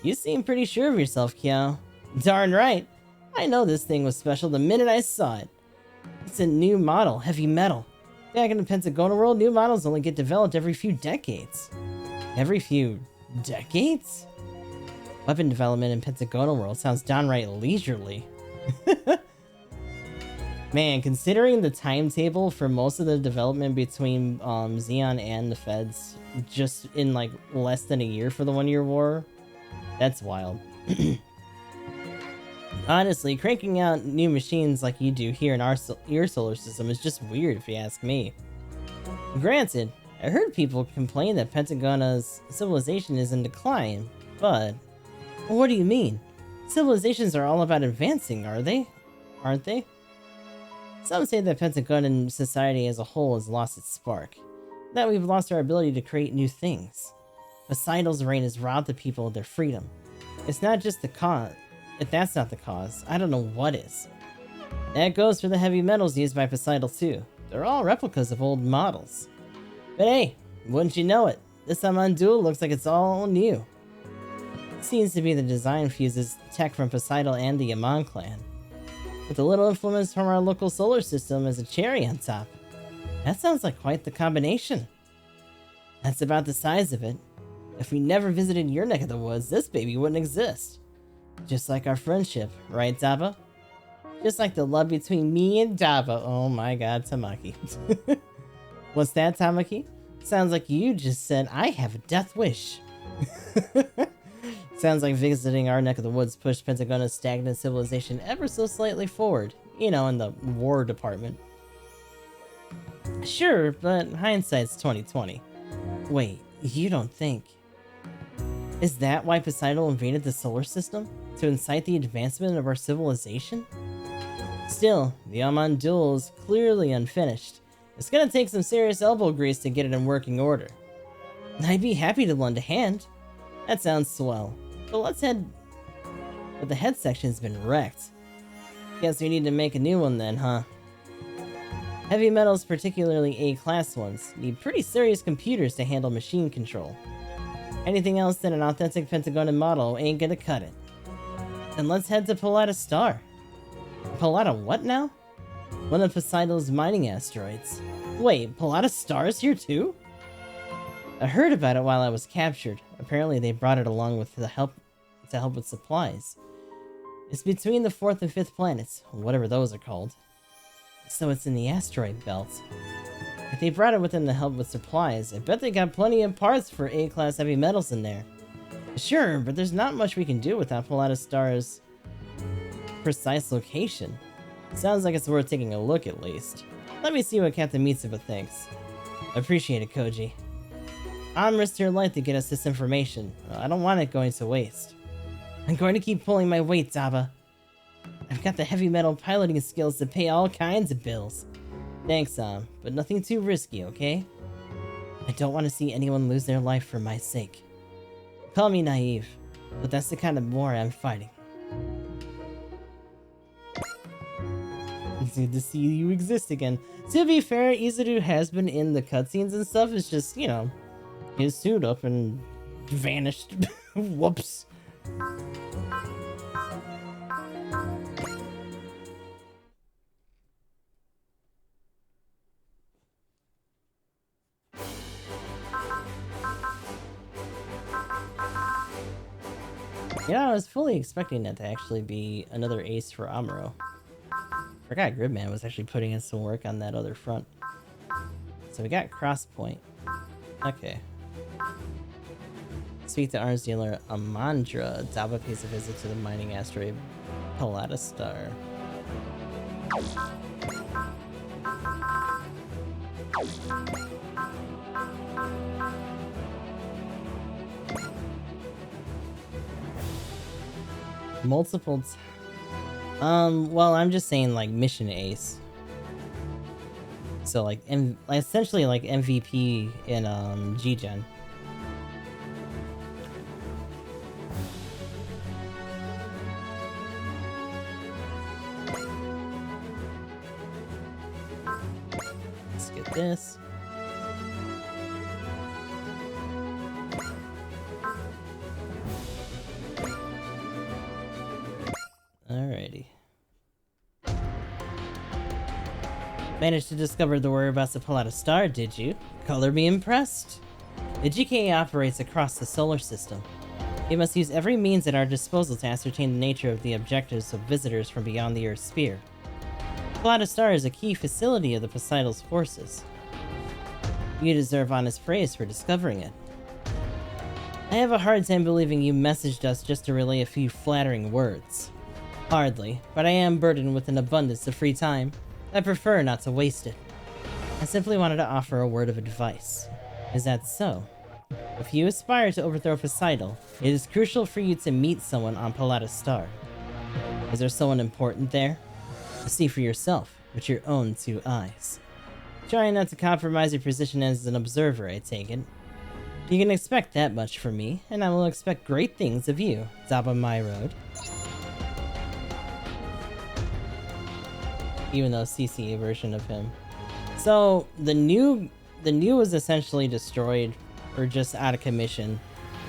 You seem pretty sure of yourself, Kiao. Darn right. I know this thing was special the minute I saw it. It's a new model, heavy metal. Back in the Pentagonal world, new models only get developed every few decades. Every few decades? Weapon development in Pentagonal world sounds downright leisurely. Man, considering the timetable for most of the development between Xeon and the Feds, just in like less than a year for the 1 year war, that's wild. Honestly, cranking out new machines like you do here in your solar system is just weird if you ask me. Granted, I heard people complain that Pentagon's civilization is in decline, but what do you mean? Civilizations are all about advancing, are they? Aren't they? Some say that Pentagonan society as a whole has lost its spark, that we've lost our ability to create new things. Poseidon's reign has robbed the people of their freedom. It's not just the cause. If that's not the cause, I don't know what is. That goes for the heavy metals used by Poseidon too. They're all replicas of old models. But hey, wouldn't you know it, this Amandul looks like it's all new. It seems to be the design fuses tech from Poseidon and the Yaman clan, with a little influence from our local solar system as a cherry on top. That sounds like quite the combination. That's about the size of it. If we never visited your neck of the woods, this baby wouldn't exist. Just like our friendship, right, Daba? Just like the love between me and Daba. Oh my god, Tamaki. What's that, Tamaki? Sounds like you just said, I have a death wish. Sounds like visiting our neck of the woods pushed Pentagon's stagnant civilization ever so slightly forward. You know, in the war department. Sure, but hindsight's 20/20. Wait, you don't think... Is that why Poseidon invaded the solar system? To incite the advancement of our civilization? Still, the Amandul is clearly unfinished. It's gonna take some serious elbow grease to get it in working order. I'd be happy to lend a hand. That sounds swell. But let's head... But the head section's been wrecked. Guess we need to make a new one then, huh? Heavy metals, particularly A-class ones, need pretty serious computers to handle machine control. Anything else than an authentic Pentagonan model ain't gonna cut it. Then let's head to Polata Star. Polata what now? One of Poseidon's mining asteroids. Wait, Polata Star's here too? I heard about it while I was captured. Apparently they brought it along with to help with supplies. It's between the 4th and 5th planets, whatever those are called. So it's in the asteroid belt. If they brought it with them to help with supplies, I bet they got plenty of parts for A-class heavy metals in there. Sure, but there's not much we can do without Polata Star's precise location. Sounds like it's worth taking a look at least. Let me see what Captain Mitsuba thinks. Appreciate it, Koji. I'm risked your life to get us this information. I don't want it going to waste. I'm going to keep pulling my weight, Daba. I've got the heavy metal piloting skills to pay all kinds of bills. Thanks, but nothing too risky, okay? I don't want to see anyone lose their life for my sake. Call me naive, but that's the kind of war I'm fighting. It's good to see you exist again. To be fair, Izuru has been in the cutscenes and stuff. It's just, you know, his suit up and vanished. Whoops. Yeah, I was fully expecting that to actually be another ace for Amuro. Forgot Gridman was actually putting in some work on that other front. So we got Crosspoint. Okay. Speak to arms dealer Amandra. Daba pays a visit to the mining asteroid Polata Star. Multiple well, I'm just saying like mission ace. So like essentially like MVP in G-Gen. Let's get this. Alrighty. Managed to discover the whereabouts of Polata Star, did you? Color me impressed. The GKA operates across the solar system. We must use every means at our disposal to ascertain the nature of the objectives of visitors from beyond the Earth's sphere. Polata Star is a key facility of the Poseidon's forces. You deserve honest praise for discovering it. I have a hard time believing you messaged us just to relay a few flattering words. Hardly, but I am burdened with an abundance of free time. I prefer not to waste it. I simply wanted to offer a word of advice. Is that so? If you aspire to overthrow Poseidon, it is crucial for you to meet someone on Polata Star. Is there someone important there? See for yourself. with your own 2 eyes. Trying not to compromise your position as an observer, I take it. You can expect that much from me, and I will expect great things of you, Daba My Road. Even though CC version of him. So the new was essentially destroyed or just out of commission.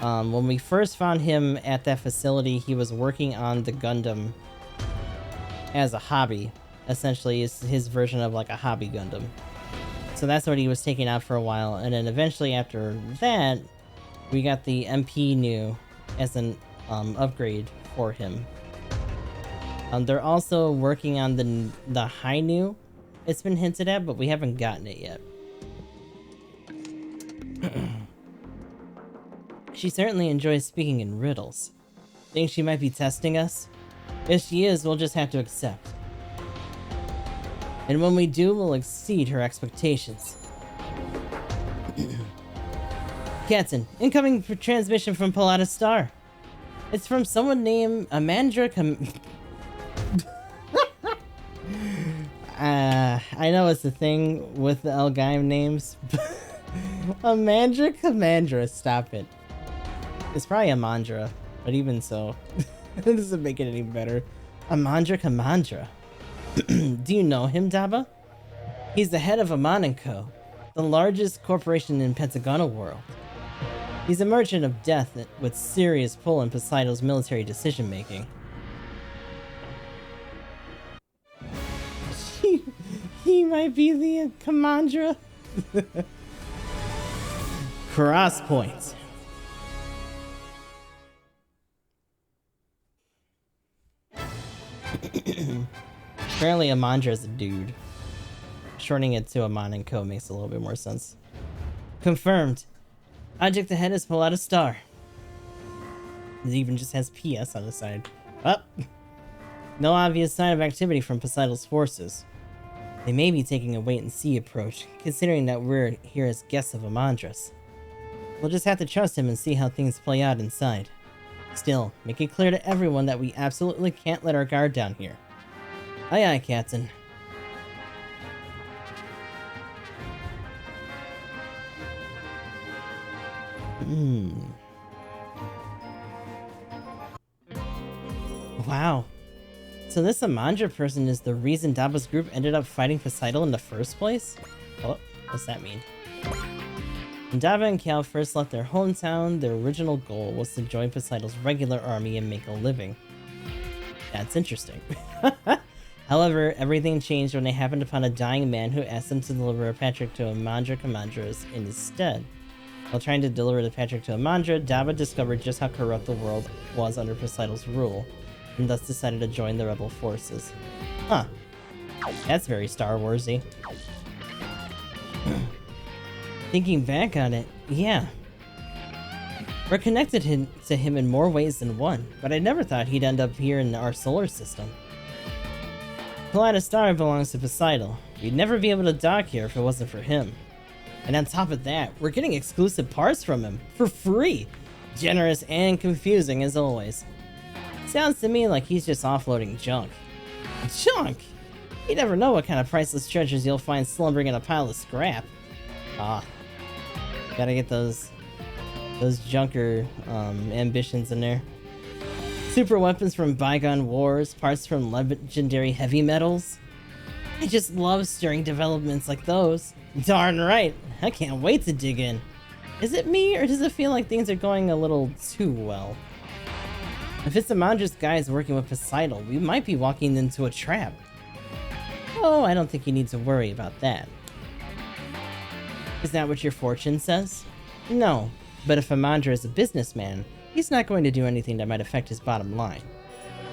When we first found him at that facility, he was working on the Gundam as a hobby. Essentially, it's his version of like a hobby Gundam. So that's what he was taking out for a while, and then eventually after that, we got the MP new as an upgrade for him. They're also working on the high new. It's been hinted at, but we haven't gotten it yet. She certainly enjoys speaking in riddles. Think she might be testing us? If she is, we'll just have to accept. And when we do, we'll exceed her expectations. Captain, incoming transmission from Palata Star. It's from someone named Amandra I know it's the thing with the L-Gaim names. Amandra Commandra, stop it. It's probably Amandra, but even so, it doesn't make it any better. Amandra Commandra. Do you know him, Daba? He's the head of Amon & Co., the largest corporation in Pentagonal world. He's a merchant of death with serious pull in Poseidon's military decision-making. He might be the Commandra. Cross points. Apparently Amandra is a dude. Shortening it to Amon & Co. makes a little bit more sense. Confirmed. Object ahead is Palata Star. It even just has PS on the side. Up. No obvious sign of activity from Poseidon's forces. They may be taking a wait-and-see approach, considering that we're here as guests of Amandras. We'll just have to trust him and see how things play out inside. Still, make it clear to everyone that we absolutely can't let our guard down here. Aye aye, Captain. Wow. So this Amandra person is the reason Daba's group ended up fighting Poseidon in the first place? Oh, what's that mean? When Daba and Cal first left their hometown, their original goal was to join Poseidon's regular army and make a living. That's interesting. However, everything changed when they happened upon a dying man who asked them to deliver a Patrick to Amandra Commandras in his stead. While trying to deliver the Patrick to Amandra, Daba discovered just how corrupt the world was under Poseidon's rule, and thus decided to join the rebel forces. Huh. That's very Star Warsy. Thinking back on it, yeah. We're connected to him in more ways than one, but I never thought he'd end up here in our solar system. Palata Star belongs to Poseidon. We'd never be able to dock here if it wasn't for him. And on top of that, we're getting exclusive parts from him, for free! Generous and confusing as always. Sounds to me like he's just offloading junk. Junk? You never know what kind of priceless treasures you'll find slumbering in a pile of scrap. Ah. Gotta get those junker ambitions in there. Super weapons from bygone wars, parts from legendary heavy metals. I just love stirring developments like those. Darn right, I can't wait to dig in. Is it me, or does it feel like things are going a little too well? If it's Amandra's guys working with Poseidon, we might be walking into a trap. Oh, I don't think you need to worry about that. Is that what your fortune says? No, but if Amandra is a businessman, he's not going to do anything that might affect his bottom line.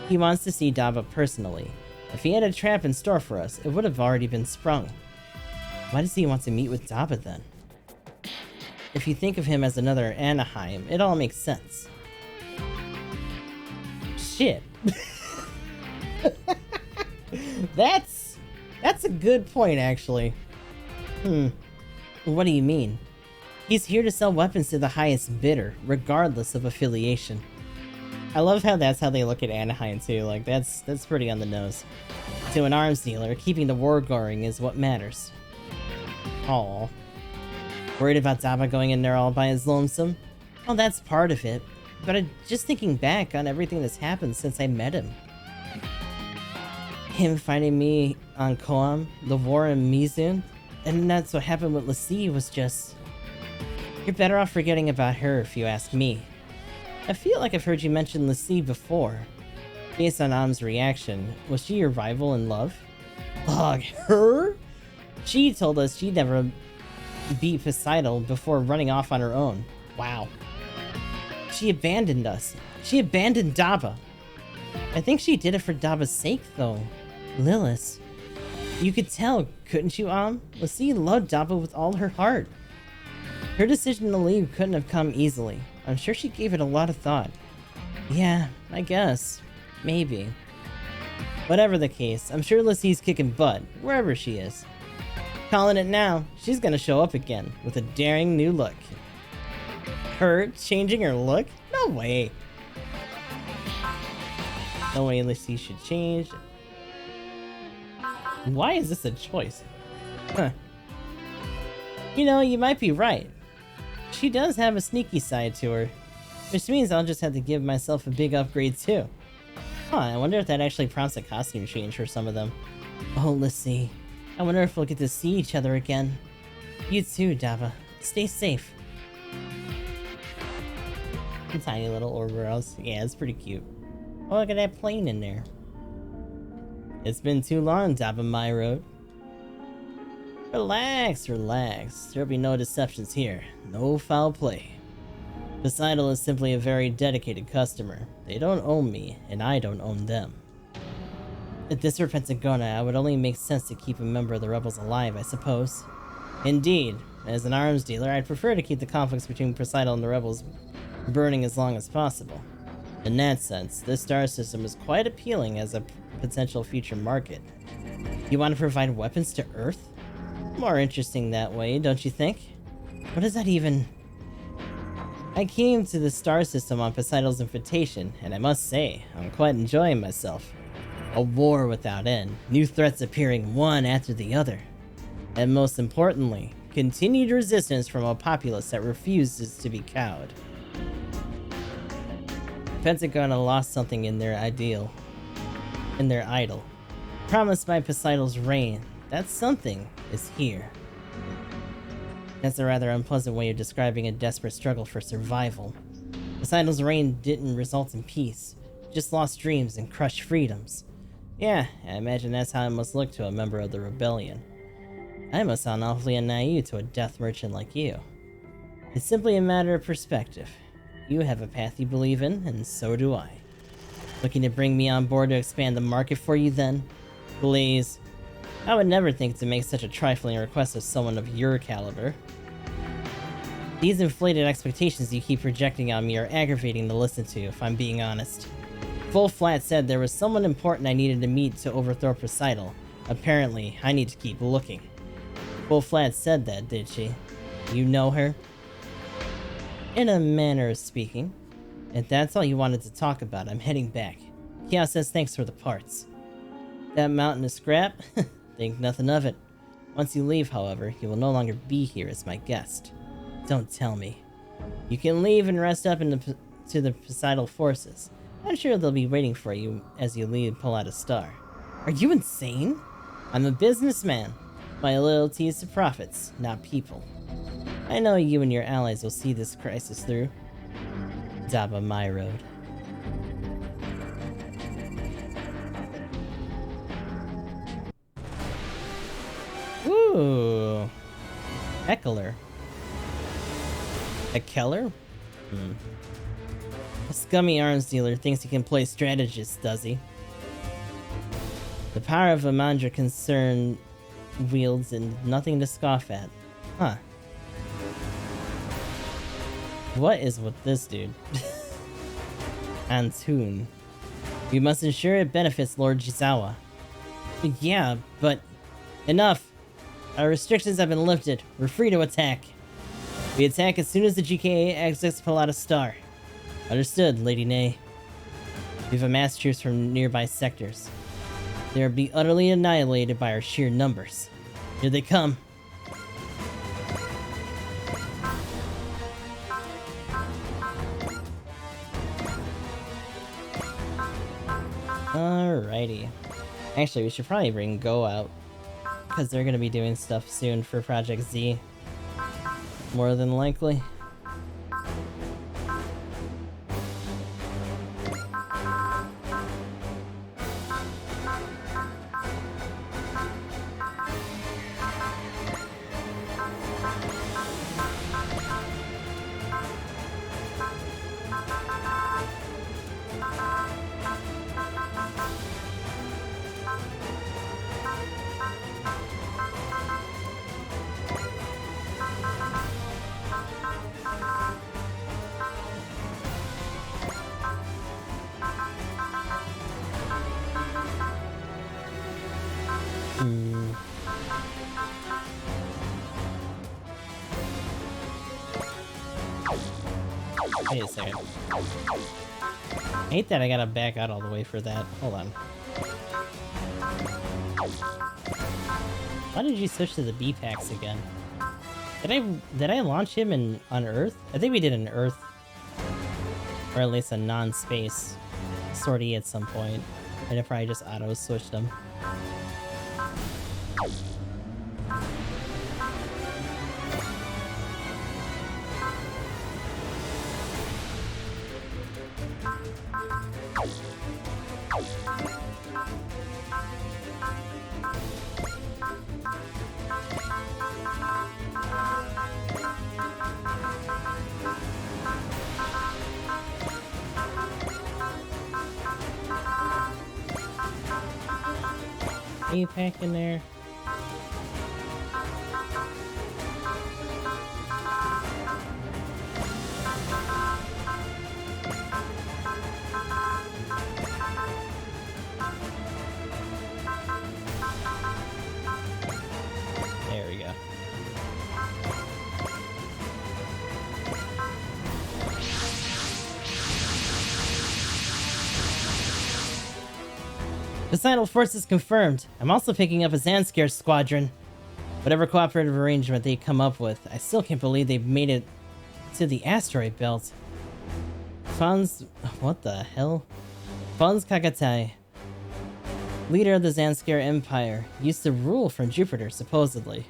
He wants to see Daba personally. If he had a trap in store for us, it would have already been sprung. Why does he want to meet with Daba then? If you think of him as another Anaheim, it all makes sense. Shit. That's a good point, actually. What do you mean? He's here to sell weapons to the highest bidder, regardless of affiliation. I love how that's how they look at Anaheim too. Like that's pretty on the nose. To an arms dealer, keeping the war going is what matters. Aw. Worried about Daba going in there all by his lonesome? Well, that's part of it. But just thinking back on everything that's happened since I met him. Him finding me on Koam, the war in Mizun, and that's what happened with Lassie was just... You're better off forgetting about her if you ask me. I feel like I've heard you mention Lassie before. Based on Am's reaction, was she your rival in love? Ugh, her? She told us she'd never beat Poseidon before running off on her own. Wow. She abandoned us. She abandoned Daba. I think she did it for Daba's sake, though. Lilith. You could tell, couldn't you, Lassie loved Daba with all her heart. Her decision to leave couldn't have come easily. I'm sure she gave it a lot of thought. Yeah, I guess. Maybe. Whatever the case, I'm sure Lassie's kicking butt, wherever she is. Calling it now, she's gonna show up again, with a daring new look. Her changing her look? No way. No way Lassie should change. Why is this a choice? Huh. You know, you might be right. She does have a sneaky side to her, which means I'll just have to give myself a big upgrade too. Huh, I wonder if that actually prompts a costume change for some of them. Oh, let's see. I wonder if we'll get to see each other again. You too, Daba. Stay safe. Tiny little Ouroboros. Yeah, it's pretty cute. Oh, look at that plane in there. It's been too long, Daba My Road. Relax, relax. There'll be no deceptions here. No foul play. Poseidon is simply a very dedicated customer. They don't own me, and I don't own them. If this were Pentagonans, it would only make sense to keep a member of the rebels alive, I suppose. Indeed, as an arms dealer, I'd prefer to keep the conflicts between Poseidon and the rebels burning as long as possible. In that sense, this star system is quite appealing as a potential future market. You want to provide weapons to Earth? More interesting that way, don't you think? What does that even... I came to the star system on Poseidon's invitation, and I must say, I'm quite enjoying myself. A war without end, new threats appearing one after the other. And most importantly, continued resistance from a populace that refuses to be cowed. Pentagon lost something in their idol. Promised by Poseidon's reign, that something is here. That's a rather unpleasant way of describing a desperate struggle for survival. Poseidon's reign didn't result in peace, just lost dreams and crushed freedoms. Yeah, I imagine that's how it must look to a member of the rebellion. I must sound awfully naive to a death merchant like you. It's simply a matter of perspective. You have a path you believe in, and so do I. Looking to bring me on board to expand the market for you then? Please. I would never think to make such a trifling request of someone of your caliber. These inflated expectations you keep projecting on me are aggravating to listen to, if I'm being honest. Full Flat said there was someone important I needed to meet to overthrow Poseidon. Apparently, I need to keep looking. Full Flat said that, did she? You know her? In a manner of speaking. If that's all you wanted to talk about, I'm heading back. Chaos says thanks for the parts. That mountain of scrap? Think nothing of it. Once you leave, however, you will no longer be here as my guest. Don't tell me. You can leave and rest up to the Poseidon forces. I'm sure they'll be waiting for you as you leave Pallada Star. Are you insane? I'm a businessman. My loyalty is to profits, not people. I know you and your allies will see this crisis through. Daba My Road. Ooh. Eckler. A Keller? A scummy arms dealer thinks he can play strategist, does he? The power of a Mandra concern wields and nothing to scoff at. Huh. What is with this dude? Antun. We must ensure it benefits Lord Jizawa. Yeah, but... Enough! Our restrictions have been lifted. We're free to attack. We attack as soon as the GKA exits Pallada Star. Understood, Lady Nay. We've amassed troops from nearby sectors. They will be utterly annihilated by our sheer numbers. Here they come. Alrighty. Actually, we should probably bring Go out, because they're going to be doing stuff soon for Project Z. More than likely. Wait a second. I hate that I gotta back out all the way for that. Hold on. Why did you switch to the B packs again? Did I launch him on Earth? I think we did an Earth, or at least a non-space sortie at some point, and it probably just auto switched them. A-pack in there. There we go. Societal forces confirmed. I'm also picking up a Zanskar squadron. Whatever cooperative arrangement they come up with, I still can't believe they've made it to the asteroid belt. What the hell? Fons Kagatai, leader of the Zanskar Empire, used to rule from Jupiter, supposedly.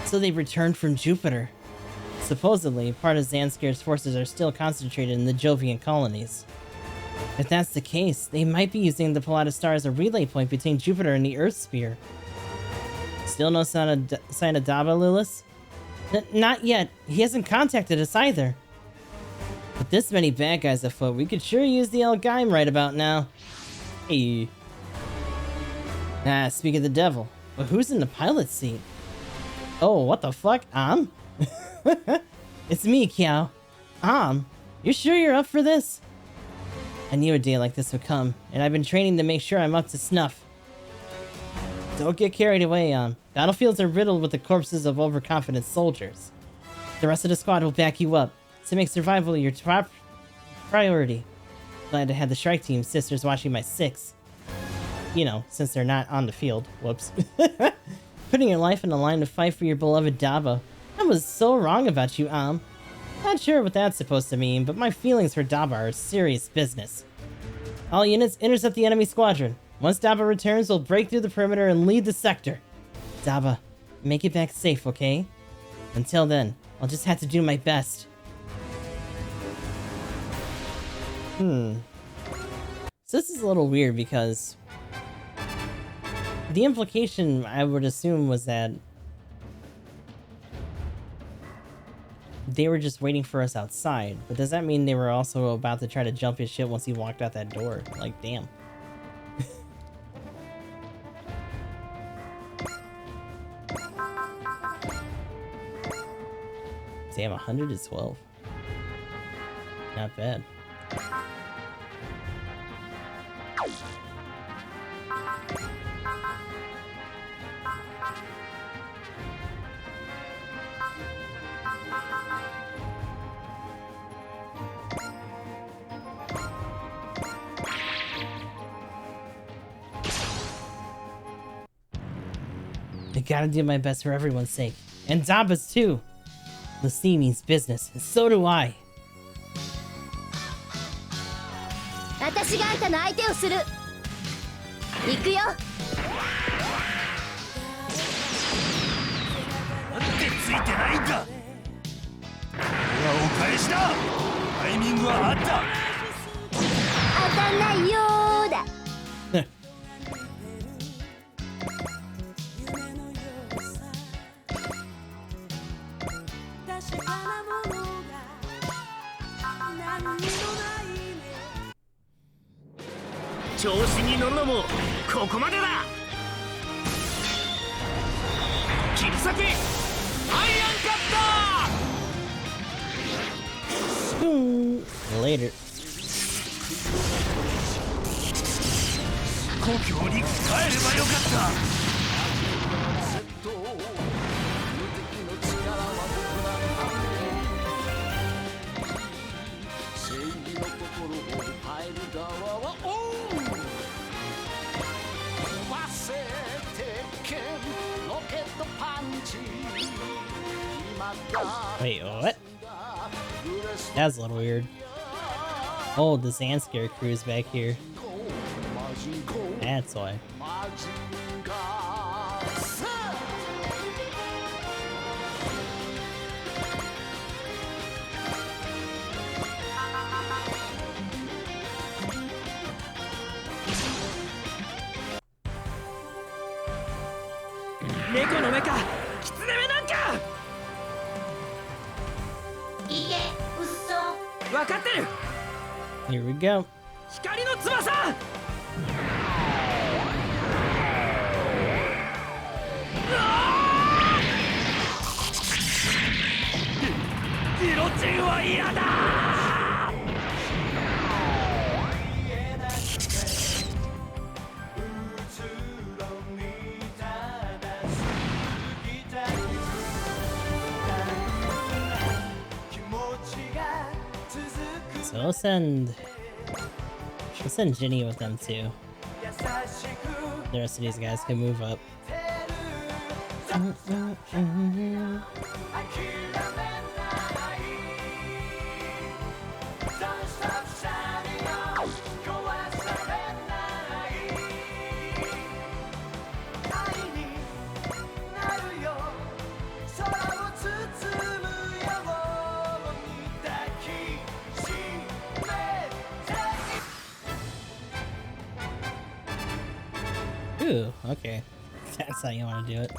So they returned from Jupiter. Supposedly, part of Zanskar's forces are still concentrated in the Jovian colonies. If that's the case, they might be using the Pilatus Star as a relay point between Jupiter and the Earth sphere. Still no sign of Daba, Lilith? Not yet. He hasn't contacted us either. With this many bad guys afoot, we could sure use the L-Gaim right about now. Hey. Speak of the devil. But who's in the pilot's seat? Oh, what the fuck? It's me, Kiao. You sure you're up for this? I knew a day like this would come, and I've been training to make sure I'm up to snuff. Don't get carried away, Battlefields are riddled with the corpses of overconfident soldiers. The rest of the squad will back you up, to make survival your top priority. Glad to have the strike team sisters watching my six. You know, since they're not on the field. Whoops. Putting your life in the line to fight for your beloved Daba. I was so wrong about you, Not sure what that's supposed to mean, but my feelings for Daba are serious business. All units, intercept the enemy squadron. Once Daba returns, we'll break through the perimeter and lead the sector. Daba, make it back safe, okay? Until then, I'll just have to do my best. So this is a little weird because the implication, I would assume, was that they were just waiting for us outside. But does that mean they were also about to try to jump his ship once he walked out that door? Like, damn. Damn, 112. Not bad. gotta do my best for everyone's sake. And Zaba's too. The sea means business, and so do I. 私があんたの相手をする。行くよ。なんでついてないんだ。これはお返しだ。タイミングはあった。当たんないよーだ。調子に乗るのもここまでだ。切り裂けアイアンカッター。 Later. 故郷に帰ればよかった。Wait, what? That's a little weird. Oh, the Sand Scare crew's back here. That's why. Neko no me ka! Kitsune me nan ka! いいえ、嘘。わかってる。 Here we go. 光の翼。ギロチンは嫌だ。So we'll send Ginny with them too. The rest of these guys can move up. Ooh, okay. That's how you want to do it.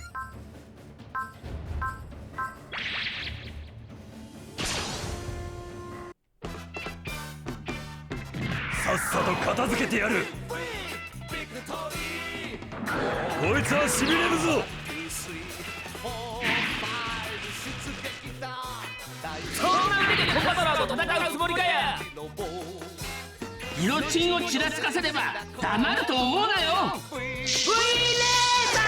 さっさと片付けてやる。こいつはしびれるぞ。そんな腕でコンバトラーと戦うつもりかや。ギロチンをちらつかせれば黙ると思うなよ。フリーレーザ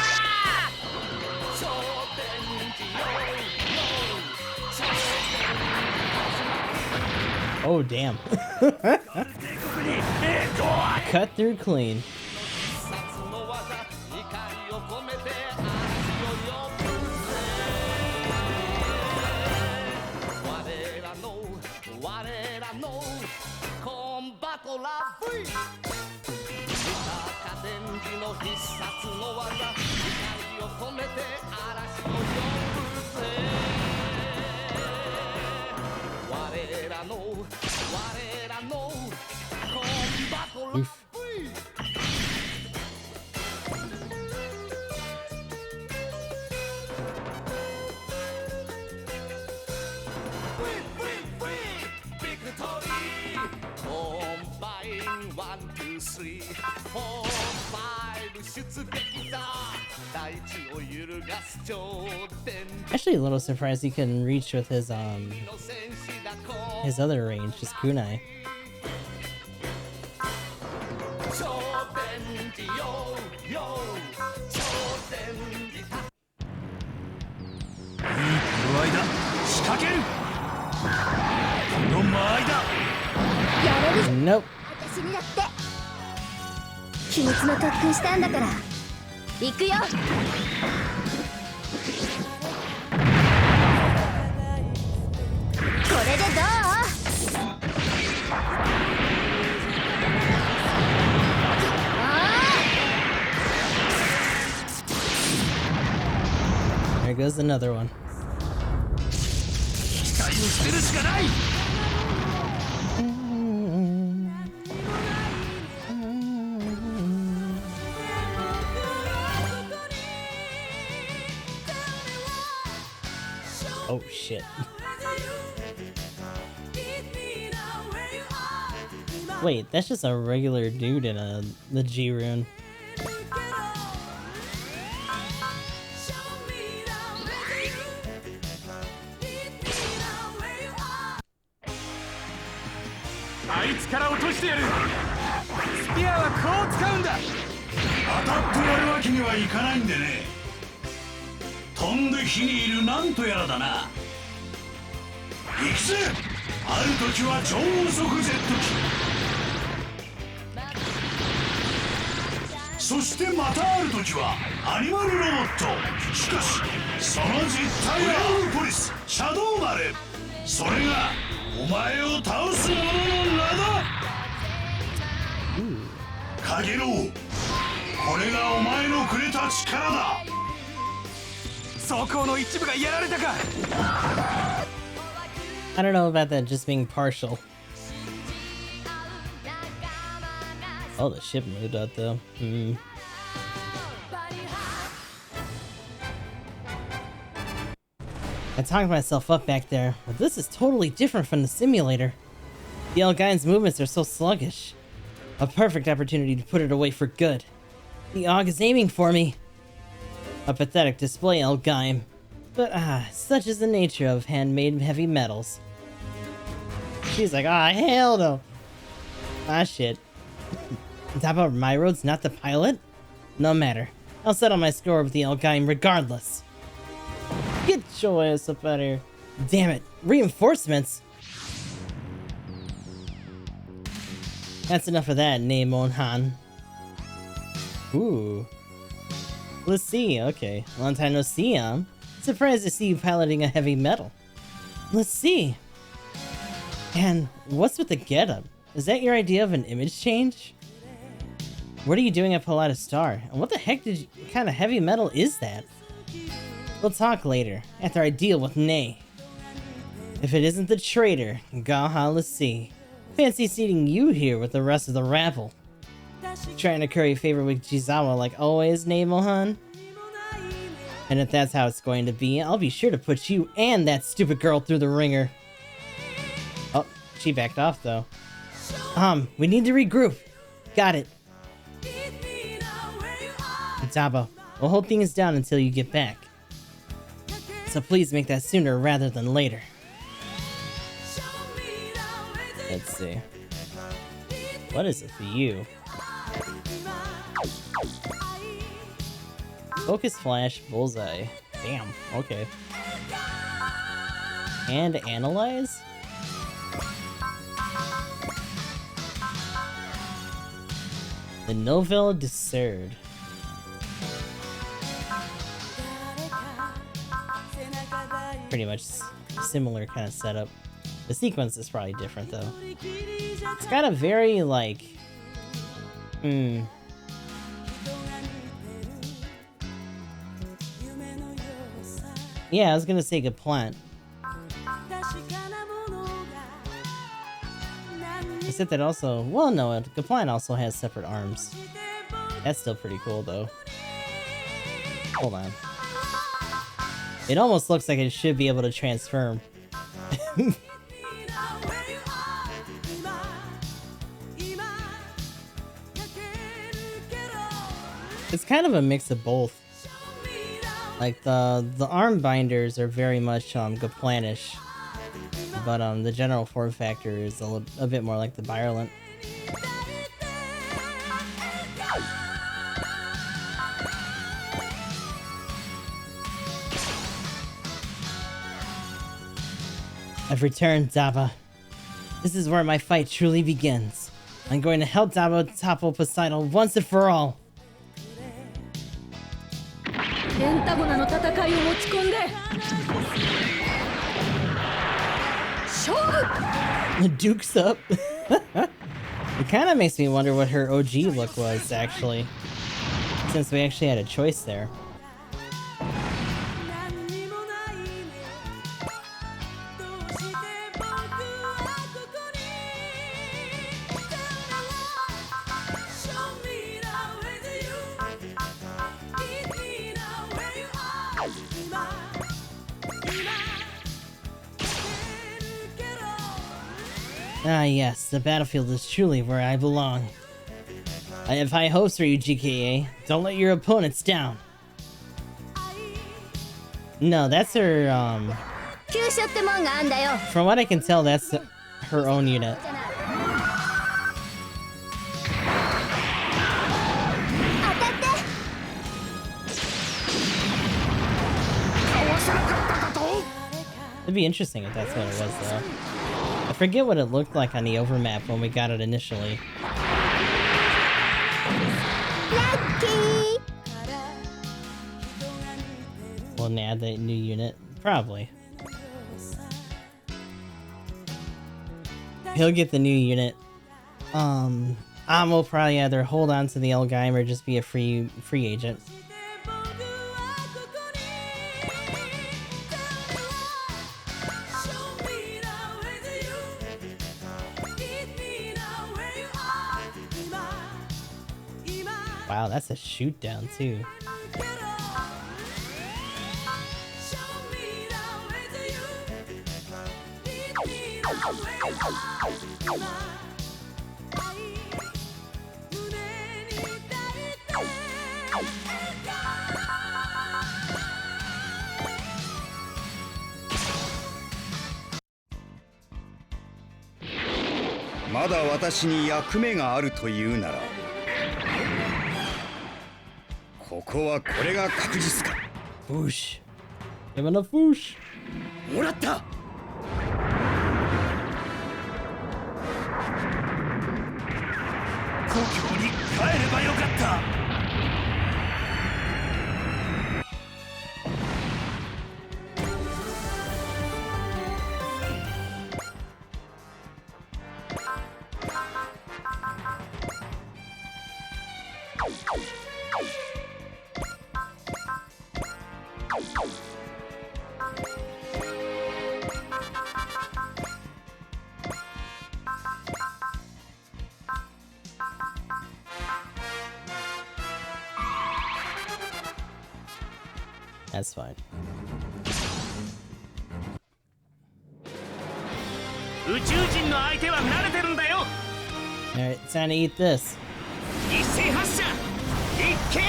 ー。 Oh, damn. Cut through clean. Oof. Actually, a little surprised he couldn't reach with his other range, just kunai. Nope. 私にだって秘密の特訓したんだから行くよ。れでどう？ There goes another one. 期待を捨てるしかない。 Oh shit. Wait, that's just a regular dude in the G rune. I don't know about that just being partial. Oh, the ship moved out though. I talked myself up back there, but this is totally different from the simulator. The L-Gaim's movements are so sluggish. A perfect opportunity to put it away for good. The AUG is aiming for me. A pathetic display, L-Gaim. But such is the nature of handmade heavy metals. She's like, hell no. Shit. On top of my road's not the pilot? No matter. I'll settle my score with the L-Gaim regardless. Get your ass up out of here. Damn it. Reinforcements? That's enough of that, Neimon-han. Ooh. Let's see, okay. Long time no see, Surprised to see you piloting a heavy metal. Let's see. And what's with the getup? Is that your idea of an image change? What are you doing at Polata Star? And what the heck kind of heavy metal is that? We'll talk later, after I deal with Nei. If it isn't the traitor, Gaha, let's see. Fancy seating you here with the rest of the rabble. Trying to curry favor with Jizawa like always, Neimohan? And if that's how it's going to be, I'll be sure to put you and that stupid girl through the ringer. Oh, she backed off though. We need to regroup. Got it. Dabo, we'll hold things down until you get back. So please make that sooner rather than later. Let's see. What is it for you? Focus flash, bullseye. Damn, okay. And analyze? The Nouvelle Dessert. Pretty much similar kind of setup. The sequence is probably different though. It's got a very like... Yeah, I was gonna say Gaplant. Except that also... Well, no, Gaplant also has separate arms. That's still pretty cool though. Hold on. It almost looks like it should be able to transform. It's kind of a mix of both. Like the arm binders are very much Gaplantish, but the general form factor is a bit more like the Virulent. I've returned, Daba. This is where my fight truly begins. I'm going to help Daba topple Poseidon once and for all. ペンタゴナの戦いを持ち込んで Duke's up. It kind of makes me wonder what her OG look was, actually. Since we actually had a choice there. Ah yes, the battlefield is truly where I belong. I have high hopes for you, GKA. Don't let your opponents down. No, that's her, from what I can tell, that's her own unit. It'd be interesting if that's what it was, though. I forget what it looked like on the overmap when we got it initially. We'll add that new unit. Probably. He'll get the new unit. Will probably either hold on to the L-Gaim or just be a free agent. Wow, that's a shoot down too.まだ私に役目があるというなら、ここはこれが確実か。Whoosh. Give him a whoosh. もらった。故郷に帰ればよかった。That's fine. 宇宙人の相手は慣れてるんだよ。 Alright, it's time to eat this. 一斉発射。いっけー。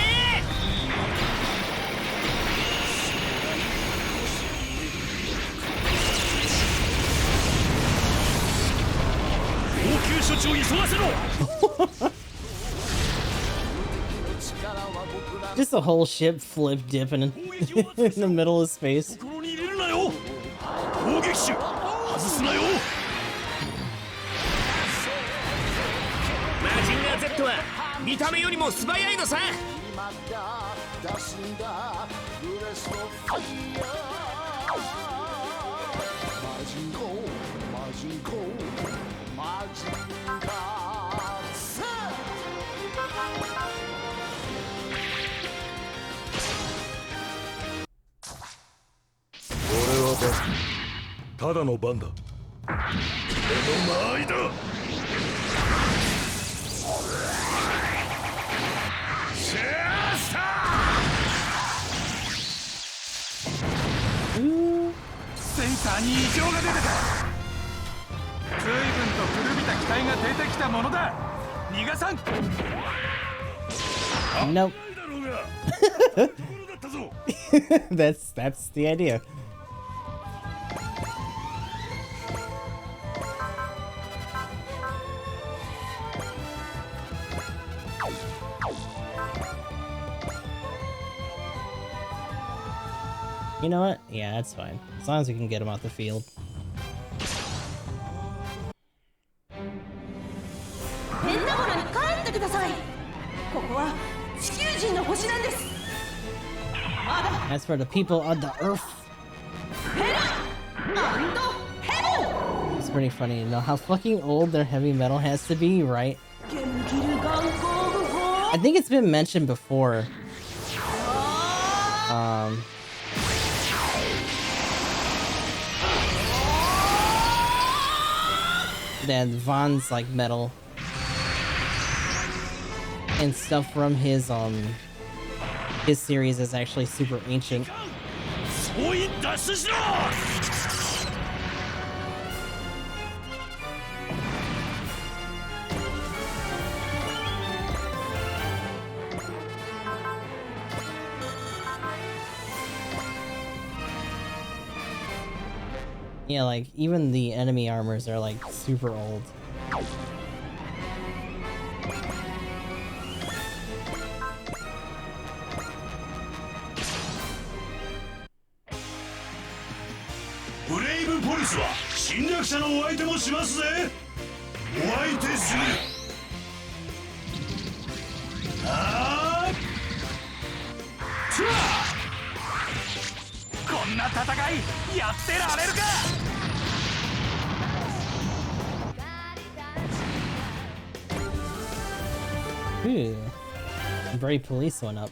応急処置を急がせろ。Just a whole ship flip dipping in the middle of space. 心に入れるなよ。攻撃手外すなよ。マジンガー Z は見た目よりも素早いのさ。ただの番だ。俺の間合いだ。シェアスター。センサーに異常が出てた。随分と古びた機体が出てきたものだ。逃がさん。Nope. That's the idea. You know what? Yeah, that's fine. As long as we can get him off the field. That's for the people on the Earth. pretty funny to know how fucking old their heavy metal has to be, right? I think it's been mentioned before. That Vaughn's like metal and stuff from his series is actually super ancient. Yeah, like even the enemy armors are like super old. Brave Police は侵略者のお相手もしますぜ。お相手する。ああ。こんな戦いやってられるか。Ooh, Brave Police went up.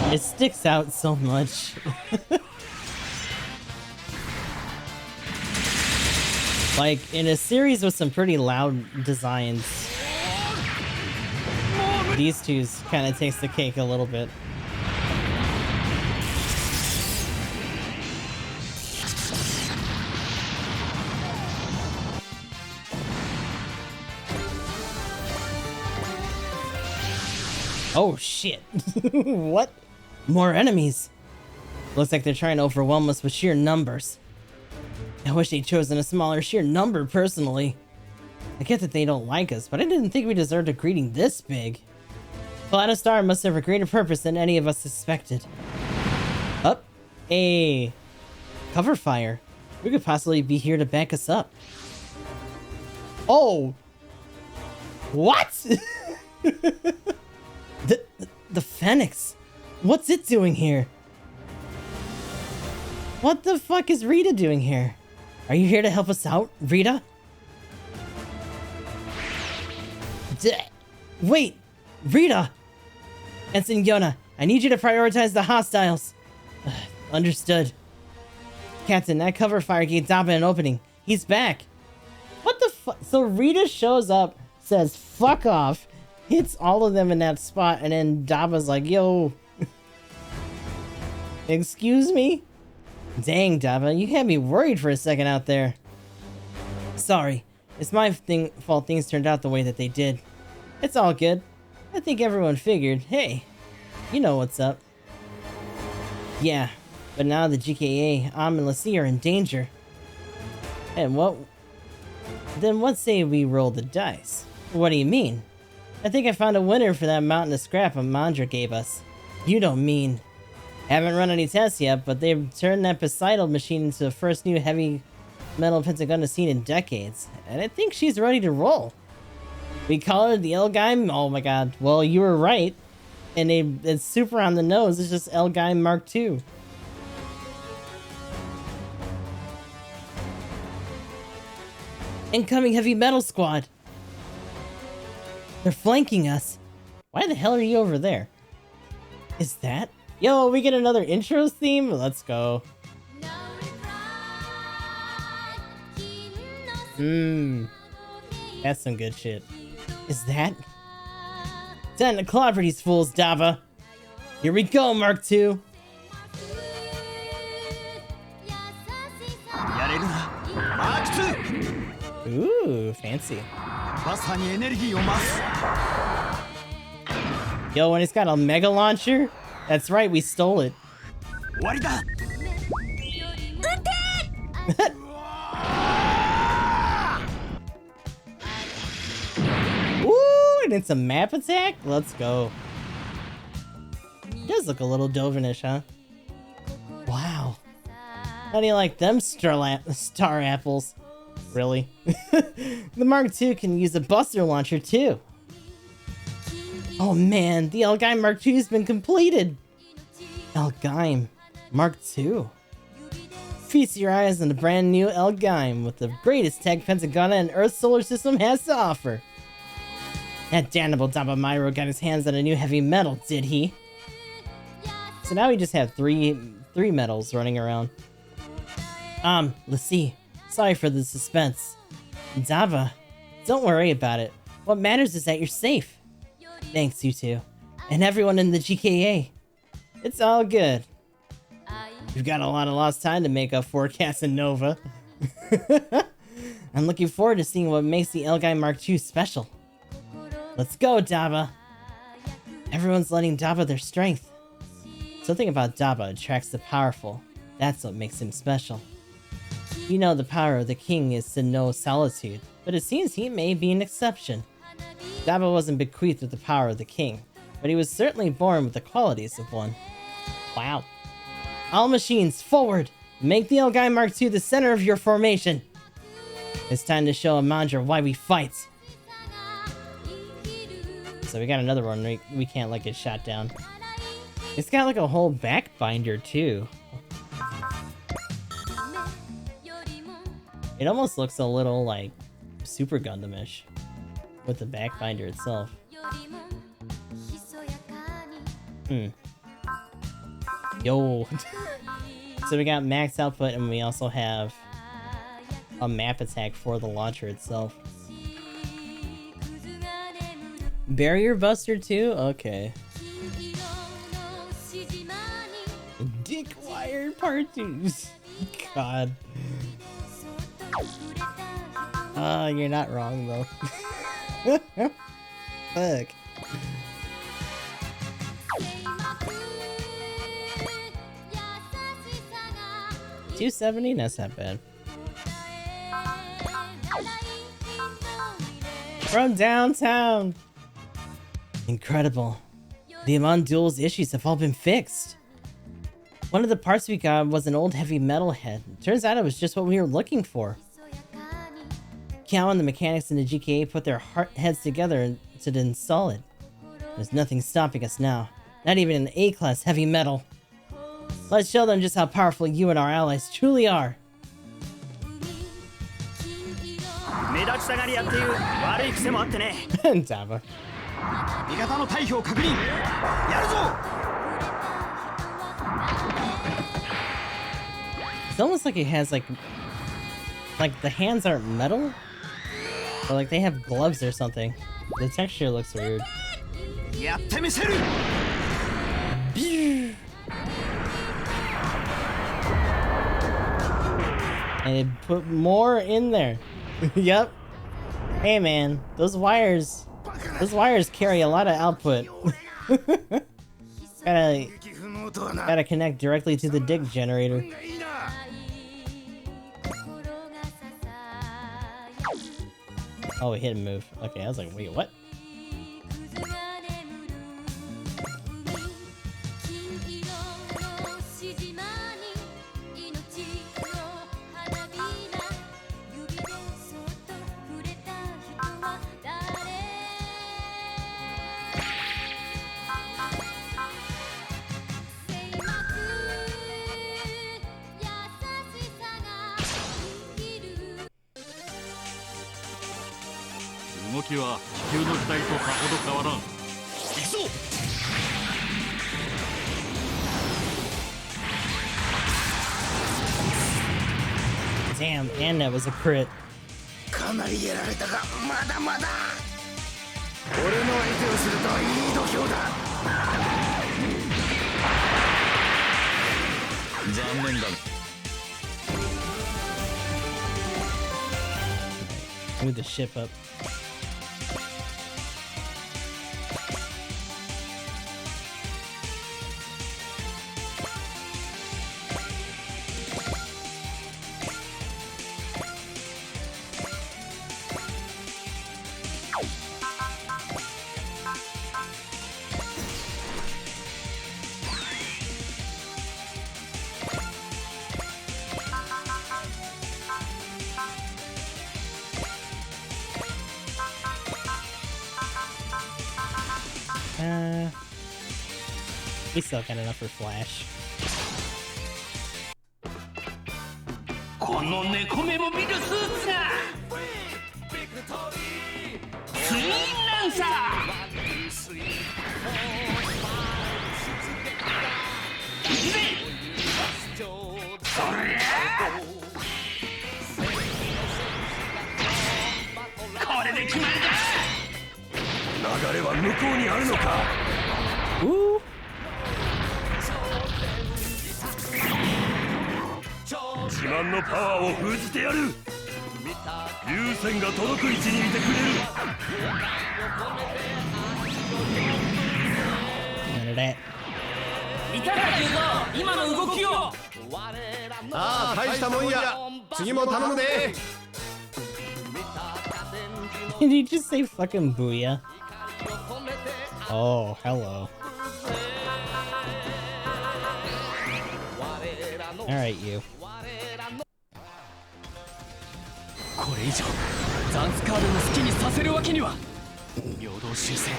It sticks out so much. Like, in a series with some pretty loud designs, these two's kind of takes the cake a little bit. Oh shit. What? More enemies. Looks like they're trying to overwhelm us with sheer numbers. I wish they'd chosen a smaller sheer number personally. I get that they don't like us, but I didn't think we deserved a greeting this big. Star must serve a greater purpose than any of us suspected. Up. Hey. Cover fire. Who could possibly be here to back us up? Oh. What? The Phoenix. What's it doing here? What the fuck is Rita doing here? Are you here to help us out, Rita? Wait, Rita! Ensign Yona, I need you to prioritize the hostiles. Understood. Captain, that cover fire gave Daba an opening. He's back. What the fuck? So Rita shows up, says fuck off, hits all of them in that spot, and then Daba's like, yo. Excuse me? Dang, Daba, you had me worried for a second out there. Sorry, it's my fault things turned out the way that they did. It's all good. I think everyone figured, hey, you know what's up. Yeah, but now the GKA, and Lassie are in danger. And then what say we roll the dice? What do you mean? I think I found a winner for that mountain of scrap Amandra gave us. You don't mean... Haven't run any tests yet, but they've turned that Poseidon machine into the first new heavy metal Pentagonans seen in decades. And I think she's ready to roll. We call her the L-Gaim? Oh my god. Well, you were right. And it's super on the nose. It's just L-Gaim Mark II. Incoming heavy metal squad. They're flanking us. Why the hell are you over there? Is that? Yo, we get another intro theme? Let's go. That's some good shit. Is that? Time to clobber these fools, Dava. Here we go, Mark II. Ooh, fancy. Yo, and it's got a mega launcher? That's right, we stole it. Ooh, and it's a map attack? Let's go. It does look a little Dovinish, huh? Wow. How do you like them star apples? Really? The Mark II can use a buster launcher too. Oh man, the L-Gaim Mark II has been completed. L-Gaim Mark II. Feast your eyes on the brand new L-Gaim with the greatest tech Pentagon and Earth's solar system has to offer. That damnable Dabamiro got his hands on a new heavy metal, did he? So now we just have three metals running around. Let's see. Sorry for the suspense. Daba, don't worry about it. What matters is that you're safe. Thanks, you two. And everyone in the GKA. It's all good. We've got a lot of lost time to make up for Casanova. I'm looking forward to seeing what makes the L-Gaim Mark II special. Let's go, Daba. Everyone's letting Daba their strength. Something about Daba attracts the powerful. That's what makes him special. You know the power of the king is to know solitude, but it seems he may be an exception. Daba wasn't bequeathed with the power of the king, but he was certainly born with the qualities of one. Wow. All machines, forward! Make the L-Gaim Mark II the center of your formation! It's time to show Amandra why we fight! So we got another one, we can't like get shot down. It's got like a whole back binder too. It almost looks a little like Super Gundam-ish with the back binder itself. Yo. So we got max output and we also have a map attack for the launcher itself. Barrier Buster too? Okay. Dick wire part 2. God. You're not wrong though. Fuck. $270? That's not bad. From downtown! Incredible. The Amon Duel's issues have all been fixed. One of the parts we got was an old heavy metal head. Turns out it was just what we were looking for. Cal and the mechanics in the GKA put their heads together to install it. There's nothing stopping us now. Not even an A-class heavy metal. Let's show them just how powerful you and our allies truly are. Daba. It's almost like it has like the hands aren't metal, or like they have gloves or something. The texture looks weird. And it put more in there. Yep. Hey man, those wires carry a lot of output. Gotta connect directly to the dig generator. Oh, it hit and move. Okay, I was like, wait, what? Damn, and that was a crit. Move the ship up. We still got enough for Flash. この猫目も見るスーツがツインランサーいくぜそりゃこれで決まりだ流れは向こうにあるのか自慢のパワーを封じてやる優先が届く位置にいてくれる見たかったぞ今の動きをああ大したもんや次も頼むで Did he just say fucking booyah? Oh, hello. Alright, you. これ以上ザンスカールの好きにさせるわけには平等修正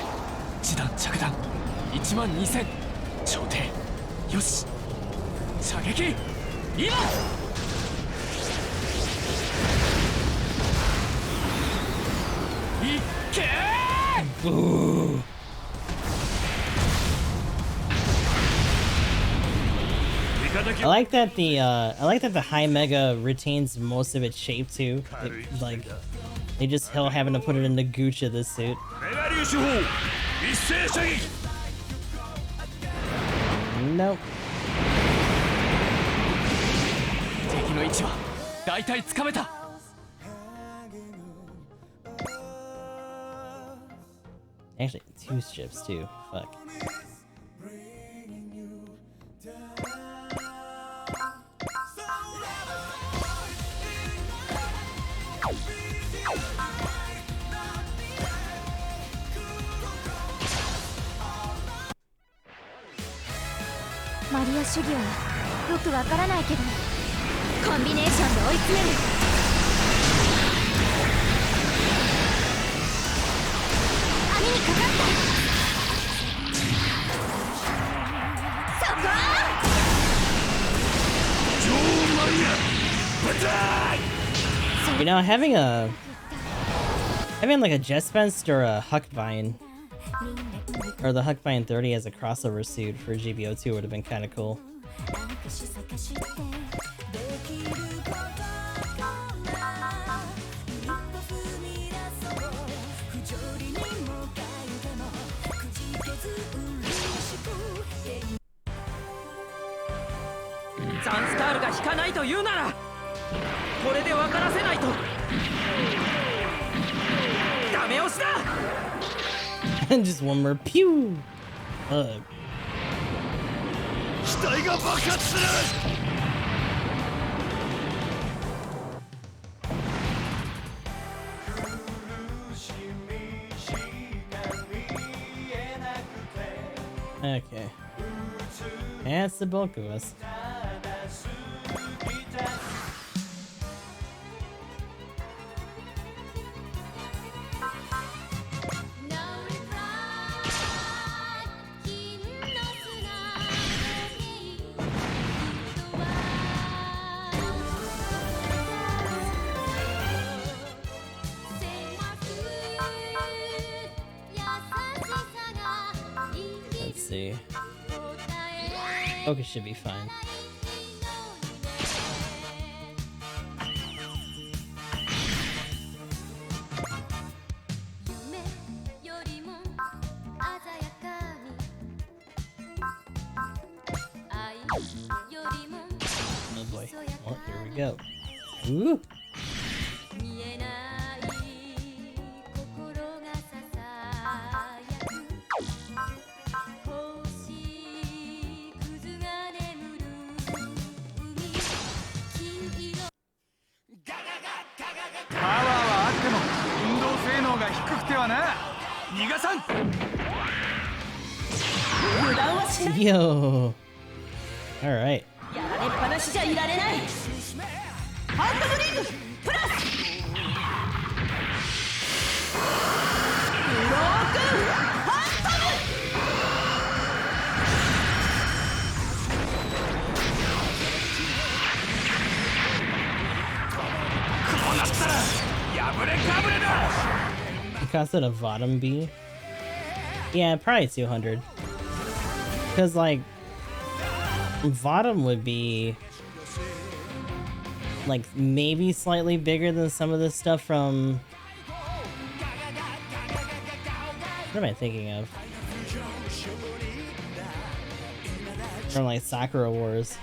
地弾着弾12000調停よし射撃今いっけー I like that the high mega retains most of its shape too. Like they just hell having to put it in the gooch of this suit. Nope. 敵の位置は大体つかめた Actually, 2 ships too. Fuck. Maria 主義はよくわからないけどコンビネーションで追い詰める網にかかったそこ You know, having like a Jespenst or a Huckvine, or the Huckvine 30 as a crossover suit for GBO2 would have been kind of cool. Zanstar が引かないと言うならこれで分からせないとダメ押しだ Just one more pew. Ugh. 機体が爆発する Okay. That's the bulk of us. Let's see. Focus should be fine. Oh boy. Well, here we go. Ooh. Yo. All right. やられっぱなしじゃいられないハンドブリーグプラスブロークンハンドブ cost it a Vodum B? Yeah, probably 200. Because, like, Vodum would be, like, maybe slightly bigger than some of this stuff from... What am I thinking of? From, like, Sakura Wars.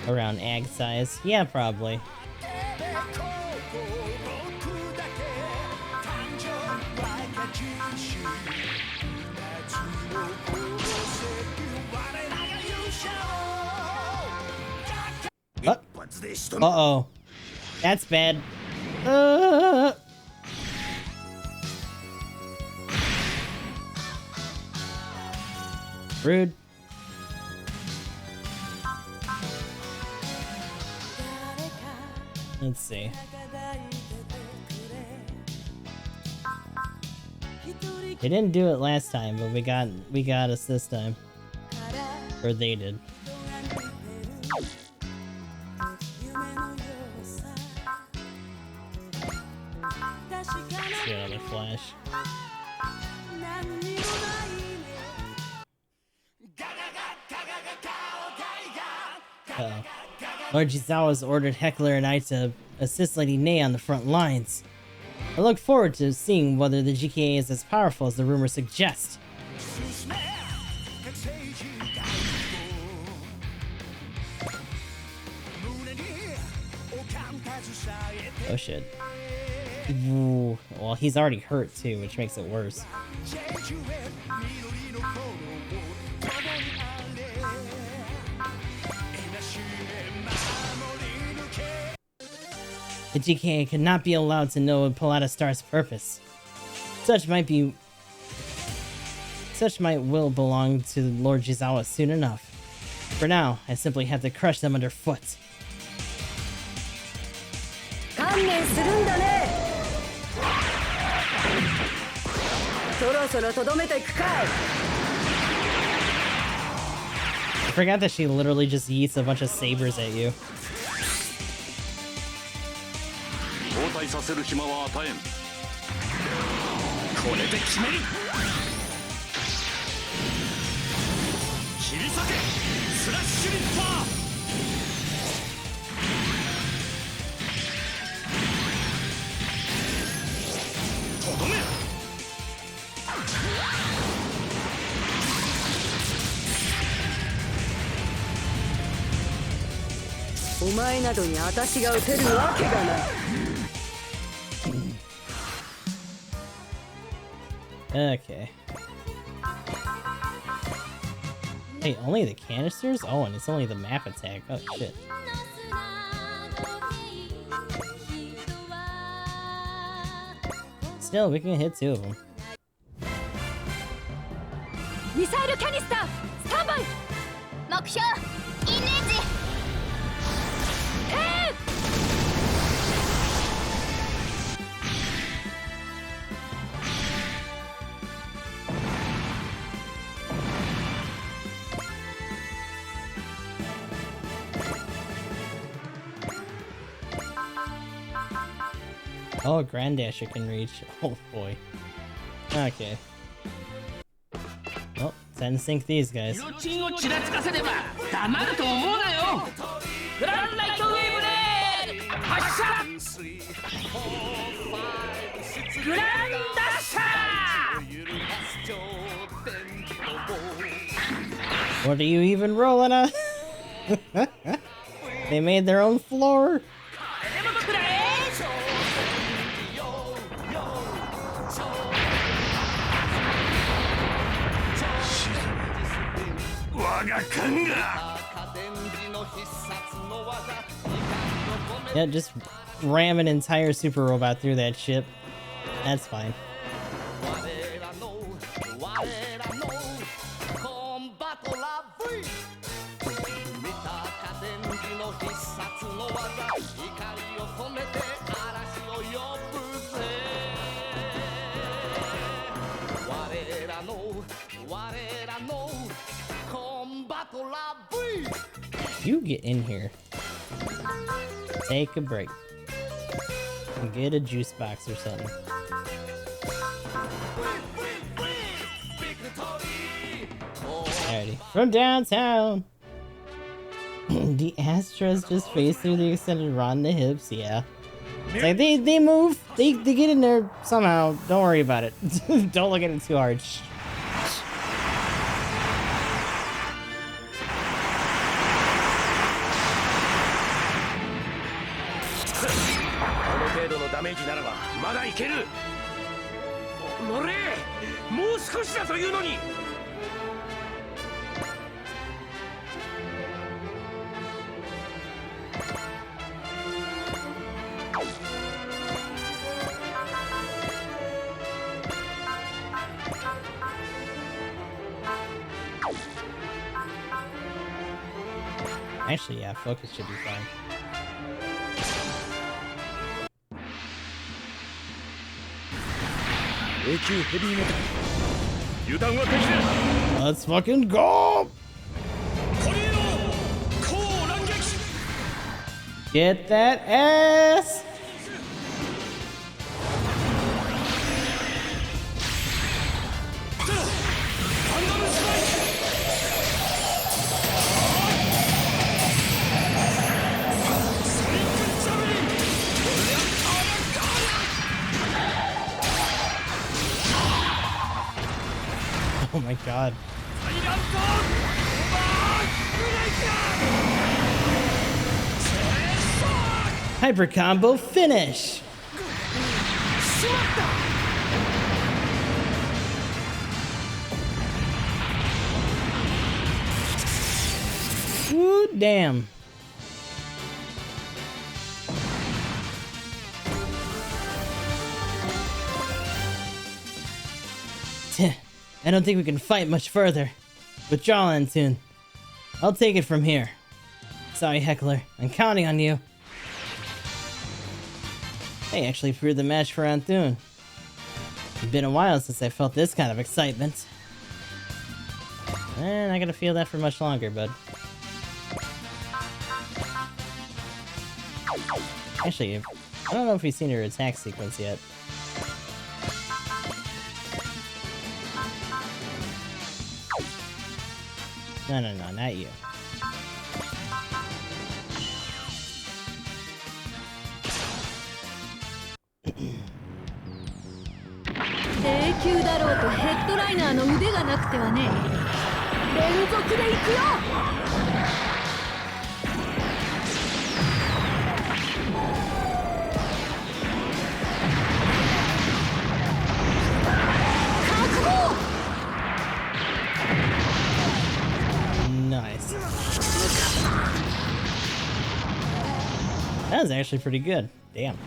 Around ag size. Yeah, probably. Uh-oh. That's bad. Rude. Let's see. They didn't do it last time, but we got us this time. Or they did. Let's get another flash. Uh-oh. Lord Jizawa's ordered Heckler and I to assist Lady Ney on the front lines. I look forward to seeing whether the GKA is as powerful as the rumors suggest. Oh shit. Ooh. Well, he's already hurt too, which makes it worse. The GKA cannot be allowed to know Pallada Star's purpose. Such might will belong to Lord Jizawa soon enough. For now, I simply have to crush them underfoot. I forgot that she literally just yeets a bunch of sabers at you. Okay. Wait, only the canisters? Oh, and it's only the map attack. Oh, shit. Still, we can hit 2 of them. Missile canister, standby. 目標イメージ。Oh, Grandasher can reach. Oh boy. Okay. Well, time to sink these guys. What are you even rolling on? They made their own floor. Yeah, just ram an entire super robot through that ship. That's fine. You get in here. Take a break. And get a juice box or something. Alrighty. From downtown! The Astros just face through the extended rod in the hips, yeah. It's like they move, they get in there somehow. Don't worry about it. Don't look at it too hard. Actually, yeah, focus should be fine. Let's fucking go! Get that ass! Oh my god. Hyper combo finish! Ooh, damn. I don't think we can fight much further. Withdraw, Antoon. I'll take it from here. Sorry, Heckler. I'm counting on you. They actually prepared the match for Antoon. It's been a while since I felt this kind of excitement. And I gotta feel that for much longer, bud. Actually, I don't know if we've seen her attack sequence yet. No, not you. Nice. That was actually pretty good. Damn.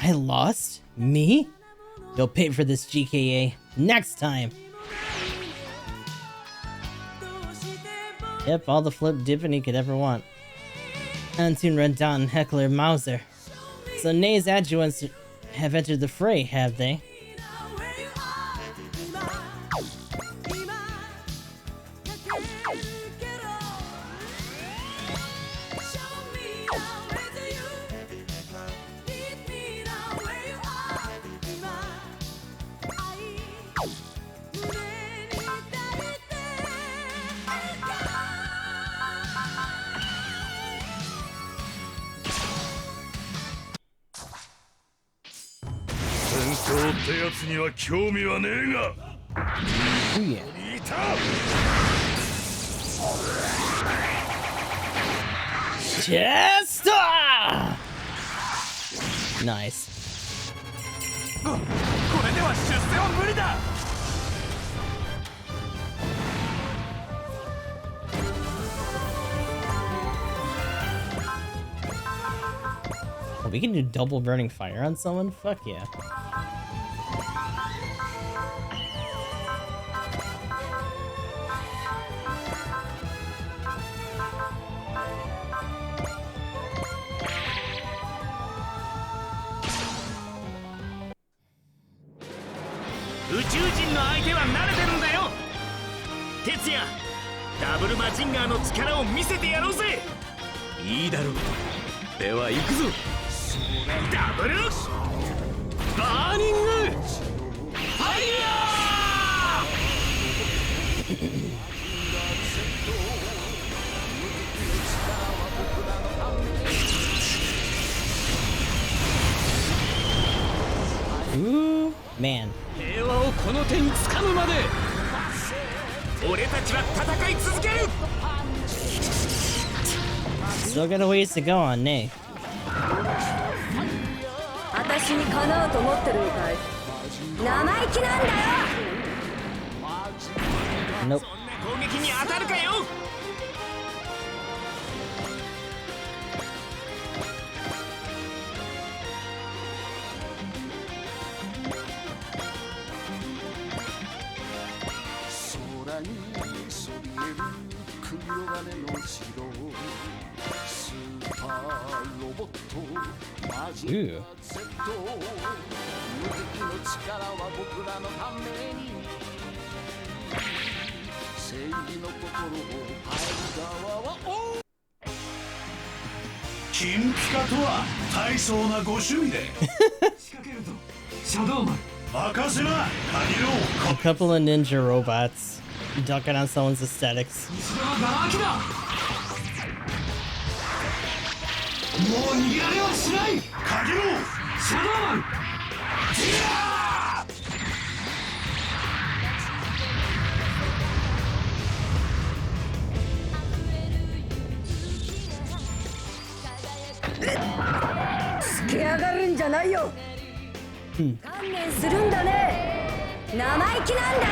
I lost? Me? You'll pay for this, GKA. Next time! Yep, all the flip dipping he could ever want. Antoon, Rendon, Heckler, Mauser. So Nei's adjuvants have entered the fray, have they? Oh yeah. Chest! Nice. Oh, we can do double burning fire on someone? Fuck yeah. 哲也、ダブルマジンガーの力を見せてやろうぜ。いいだろう。では行くぞ。ダブルバーニングファイヤー。Ooh, man. 平和をこの手に掴むまで俺たちは戦い続ける。 Still got a ways to go on, nay. 私にかなうと思ってるのかい。生意気なんだよ。 Nope. 攻撃に当たるかよ。空にそびえる黒金の城、スーパーロボットマジンガー Z、 無敵の力は僕らのために正義の心を変える側は金ピカとは大層なご趣味で仕掛けるとシャドウマン任せなカニロ A couple of ninja robots ducking on someone's aesthetics. もう逃げられはしない。カニロシャドウマンジャー。つけ上がるんじゃないよ。観念するんだね。生意気なんだよ。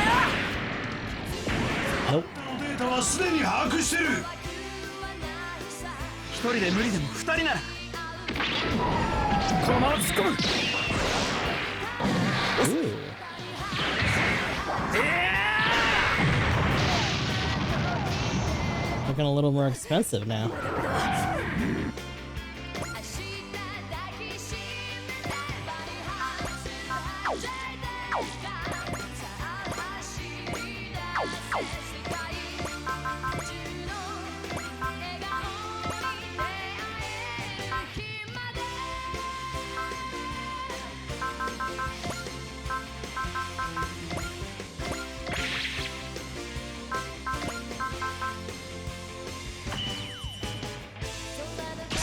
Nope. データはすでに把握してる。一人で無理でも二人ならこのまま突っ込む。 Ooh. Looking a little more expensive now.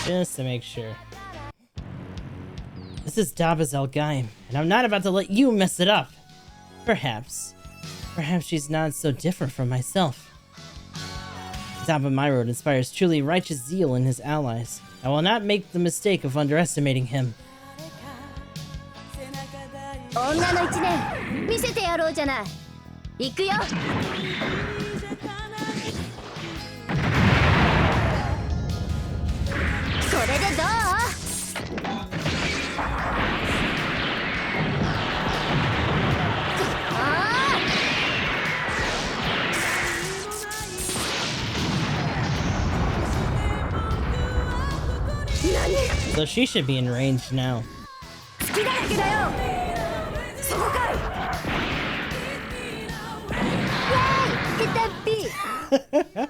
Just to make sure. This is Daba's L-Gaim, and I'm not about to let you mess it up. Perhaps she's not so different from myself. Daba my road inspires truly righteous zeal in his allies. I will not make the mistake of underestimating him. 女の一年見せてやろうじゃない。行くよ。それでどう？So she should be in range now. 好きだらけだよ。そこかい。イェーイ、ケタッピー。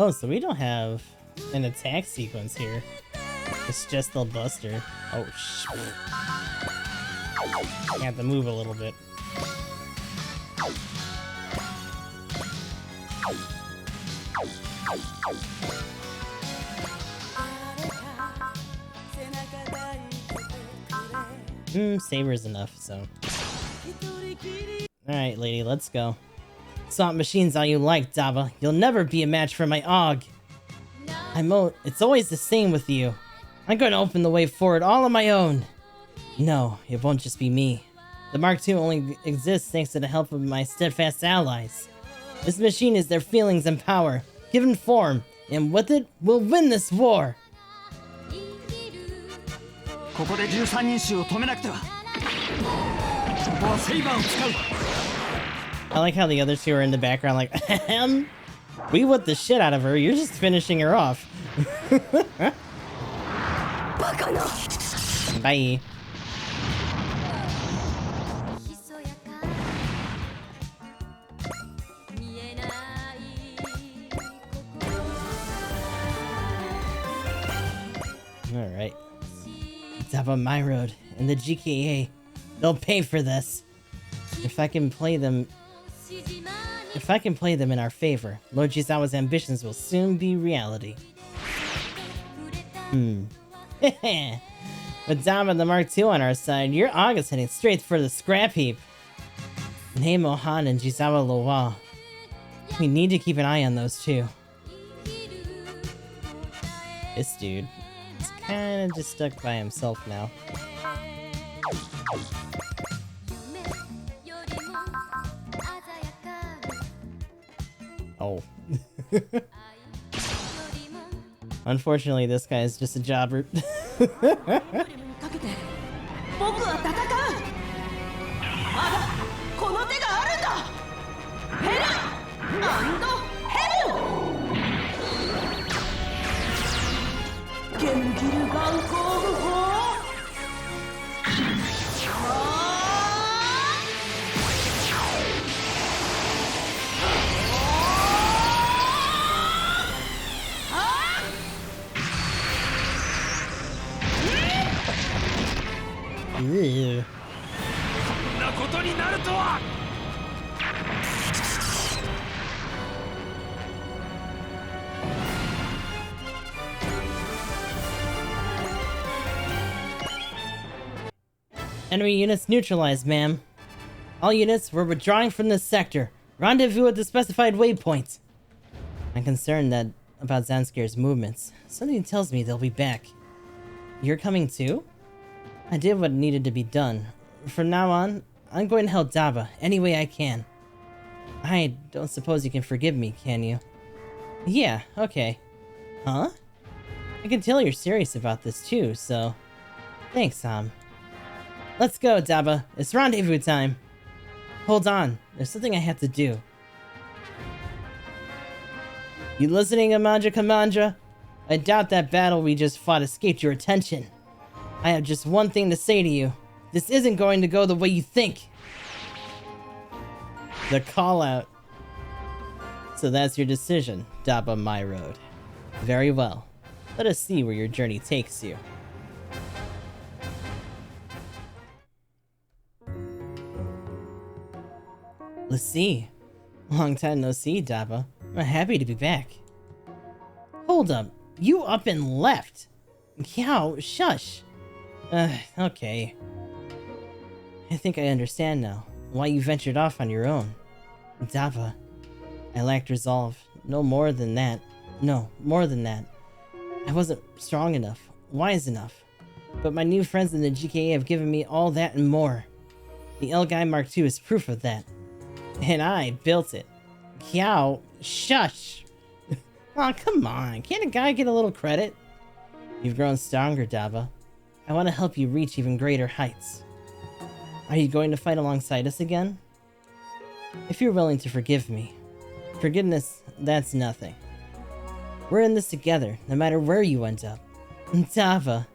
Oh, so we don't have an attack sequence here. It's just the buster. Oh, shit. I have to move a little bit. Saber's enough, so. Alright, lady, let's go. Swap machines all you like, Daba. You'll never be a match for my Og. It's always the same with you. I'm going to open the way forward all on my own. No, it won't just be me. The Mark II only exists thanks to the help of my steadfast allies. This machine is their feelings and power, given form, and with it, we'll win this war. ここで13人衆を止めなくては。ここはセイバーを使う。 I like how the other two are in the background like, ahem. We whipped the shit out of her. You're just finishing her off. Bye. Alright. It's up on my road, and the GKA. They'll pay for this. If I can play them in our favor, Lord Jizawa's ambitions will soon be reality. With Dama and the Mark II on our side, your August heading straight for the scrap heap. Nei Mohan and Jizawa Loa. We need to keep an eye on those two. This dude is kinda just stuck by himself now. Oh. Unfortunately, this guy is just a jobber. Ew. Enemy units neutralized, ma'am. All units were withdrawing from this sector. Rendezvous at the specified waypoint. I'm concerned about Zanskir's movements. Something tells me they'll be back. You're coming too? I did what needed to be done. From now on, I'm going to help Daba any way I can. I don't suppose you can forgive me, can you? Yeah, okay. Huh? I can tell you're serious about this too, so... Thanks, Sam. Let's go, Daba. It's rendezvous time. Hold on. There's something I have to do. You listening, Amandra Kamandra? I doubt that battle we just fought escaped your attention. I have just one thing to say to you. This isn't going to go the way you think. The call out. So that's your decision, Daba My Road. Very well. Let us see where your journey takes you. Let's see. Long time no see, Daba. I'm happy to be back. Hold up. You up and left. Yow, shush. Okay. I think I understand now why you ventured off on your own. Dava, I lacked resolve. No, more than that. I wasn't strong enough, wise enough. But my new friends in the GKA have given me all that and more. The L-Gaim Mark II is proof of that. And I built it. Yow, shush! Aw, come on. Can't a guy get a little credit? You've grown stronger, Dava. I want to help you reach even greater heights. Are you going to fight alongside us again? If you're willing to forgive me. Forgiveness, that's nothing. We're in this together, no matter where you end up. Dava.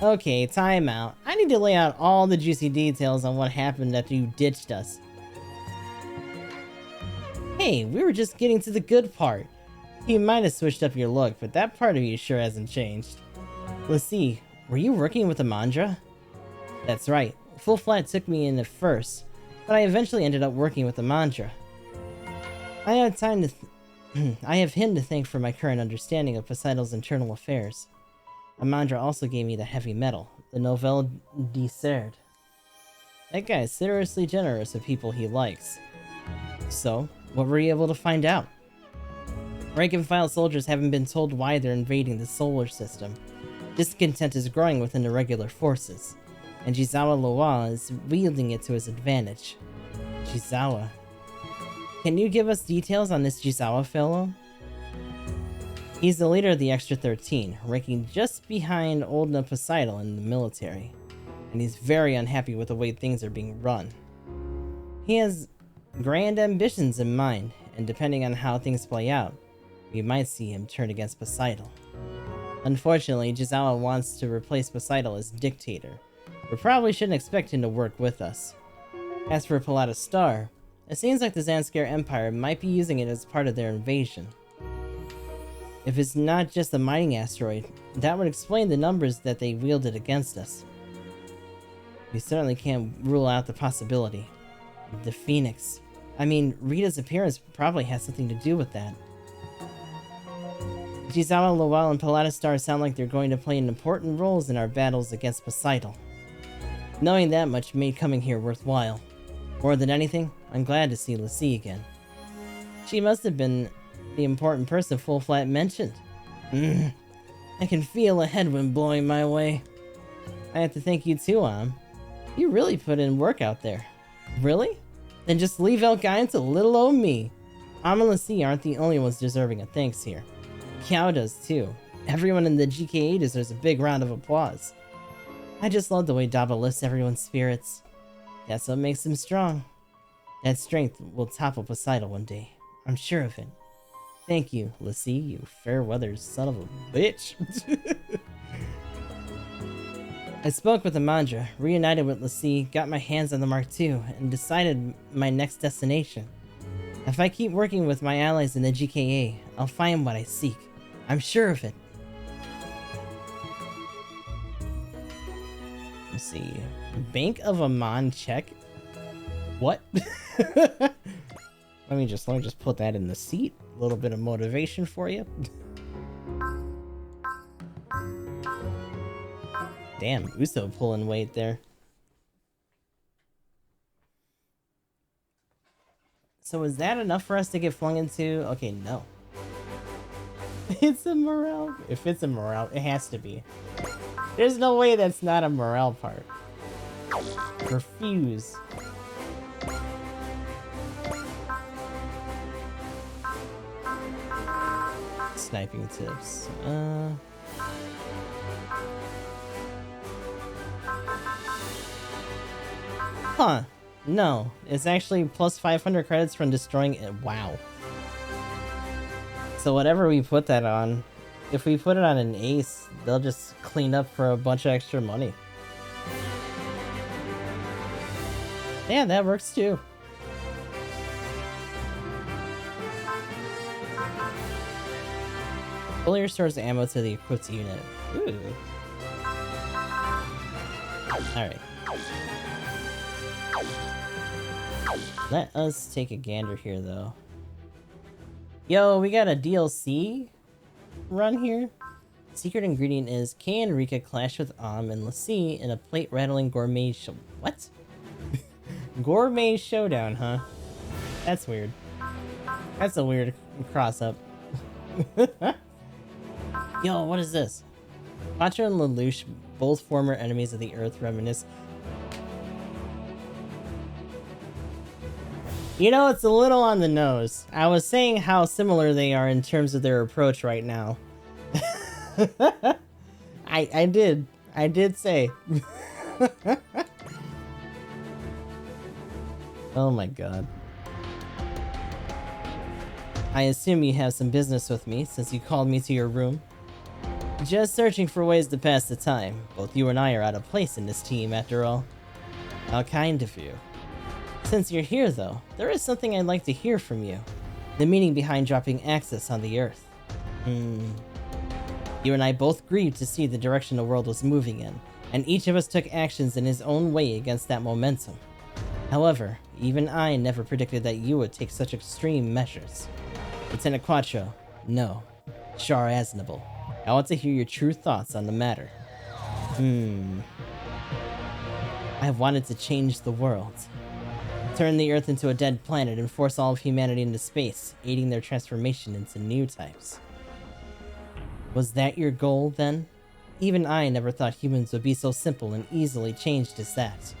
Okay, time out. I need to lay out all the juicy details on what happened after you ditched us. Hey, we were just getting to the good part. You might have switched up your look, but that part of you sure hasn't changed. Let's see. Were you working with Amandra? That's right. Full Flight took me in at first, but I eventually ended up working with Amandra. I have him to thank for my current understanding of Poseidon's internal affairs. Amandra also gave me the heavy metal, the Nouvelle Dessert. That guy is seriously generous with people he likes. So, what were you able to find out? Rank-and-file soldiers haven't been told why they're invading the solar system. Discontent is growing within the regular forces, and Jizawa Loa is wielding it to his advantage. Jizawa. Can you give us details on this Jizawa fellow? He's the leader of the Extra 13, ranking just behind old Poseidon in the military, and he's very unhappy with the way things are being run. He has grand ambitions in mind, and depending on how things play out, we might see him turn against Poseidon. Unfortunately, Jizawa wants to replace Poseidon as dictator. We probably shouldn't expect him to work with us. As for Pallada Star, it seems like the Zanskar Empire might be using it as part of their invasion. If it's not just a mining asteroid, that would explain the numbers that they wielded against us. We certainly can't rule out the possibility. The Phoenix. I mean, Rita's appearance probably has something to do with that. Jizawa, Lowell, and Pallada Star sound like they're going to play important roles in our battles against Poseidon. Knowing that much made coming here worthwhile. More than anything, I'm glad to see Lassie again. She must have been the important person Full Flat mentioned. I can feel a headwind blowing my way. I have to thank you too, Am. You really put in work out there. Really? Then just leave L-Gaim to little old me. Am and Lassie aren't the only ones deserving of thanks here. Kiao does too. Everyone in the GKA deserves a big round of applause. I just love the way Daba lifts everyone's spirits. That's what makes him strong. That strength will topple Poseidon one day. I'm sure of it. Thank you, Lassie, you fair-weathered son of a bitch. I spoke with Amandra, reunited with Lassie, got my hands on the Mark II, and decided my next destination. If I keep working with my allies in the GKA, I'll find what I seek. I'm sure of it. Let's see. Bank of Amon check? What? let me just put that in the seat. A little bit of motivation for you. Damn, Uso pulling weight there. So is that enough for us to get flung into? Okay, no. It's a morale. If it's a morale, it has to be. There's no way that's not a morale part. Refuse. Sniping tips. Huh. No. It's actually plus 500 credits from destroying it. Wow. So whatever we put that on, if we put it on an ace, they'll just clean up for a bunch of extra money. Yeah, that works too. Fully restores ammo to the equipped unit. Ooh. Alright. Let us take a gander here, though. Yo, we got a DLC run here. Secret ingredient is Kay and Rika clash with Am and Lassie in a plate-rattling gourmet show. What? Gourmet showdown, huh? That's weird. That's a weird cross-up. Yo, what is this? Quattro and Lelouch, both former enemies of the Earth, reminisce. You know, it's a little on the nose. I was saying how similar they are in terms of their approach right now. I did say. Oh my god. I assume you have some business with me since you called me to your room. Just searching for ways to pass the time. Both you and I are out of place in this team after all. How kind of you. Since you're here though, there is something I'd like to hear from you. The meaning behind dropping access on the Earth. You and I both grieved to see the direction the world was moving in, and each of us took actions in his own way against that momentum. However, even I never predicted that you would take such extreme measures. Lieutenant Quattro, no. Char Aznable, I want to hear your true thoughts on the matter. I have wanted to change the world. Turn the Earth into a dead planet and force all of humanity into space, aiding their transformation into new types. Was that your goal, then? Even I never thought humans would be so simple and easily changed as that.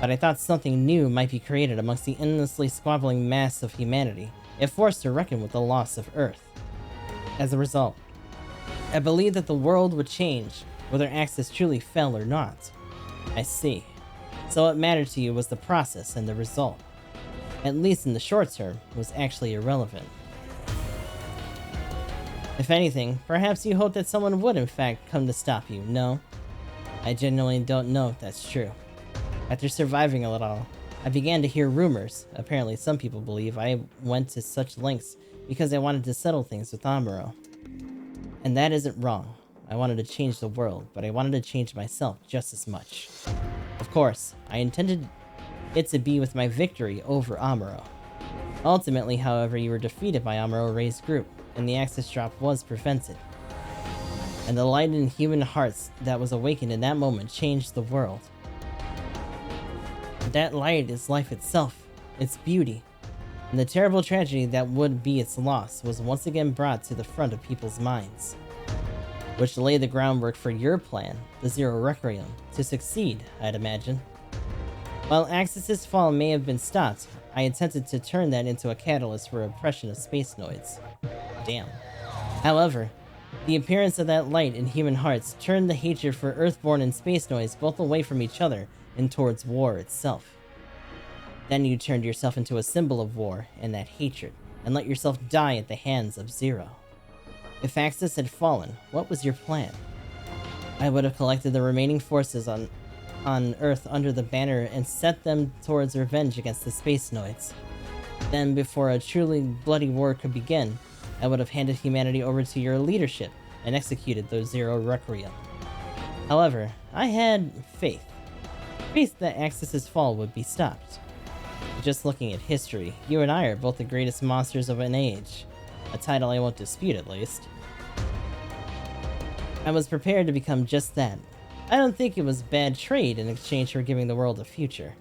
But I thought something new might be created amongst the endlessly squabbling mass of humanity, if forced to reckon with the loss of Earth. As a result, I believed that the world would change, whether access truly fell or not. I see. So what mattered to you was the process and the result. at least in the short term, was actually irrelevant. If anything, perhaps you hope that someone would in fact come to stop you. No, I genuinely don't know if that's true. After surviving it all, I began to hear rumors. Apparently some people believe I went to such lengths because I wanted to settle things with Amuro. And that isn't wrong. I wanted to change the world, but I wanted to change myself just as much. Of course, I intended it to be with my victory over Amuro. Ultimately, however, you were defeated by Amuro Rei's group, and the Axis drop was prevented. And the light in human hearts that was awakened in that moment changed the world. That light is life itself, its beauty, and the terrible tragedy that would be its loss was once again brought to the front of people's minds, which laid the groundwork for your plan, the Zero Requiem, to succeed, I'd imagine. While Axis's fall may have been stopped, I attempted to turn that into a catalyst for oppression of space noids. Damn. However, the appearance of that light in human hearts turned the hatred for Earthborn and space noids both away from each other and towards war itself. Then you turned yourself into a symbol of war and that hatred, and let yourself die at the hands of Zero. If Axis had fallen, what was your plan? I would have collected the remaining forces on Earth under the banner and set them towards revenge against the space noids. Then, before a truly bloody war could begin, I would have handed humanity over to your leadership and executed those Zero Requiem. However, I had faith. Faith that Axis's fall would be stopped. Just looking at history, you and I are both the greatest monsters of an age. A title I won't dispute, at least. I was prepared to become just that. I don't think it was bad trade in exchange for giving the world a future.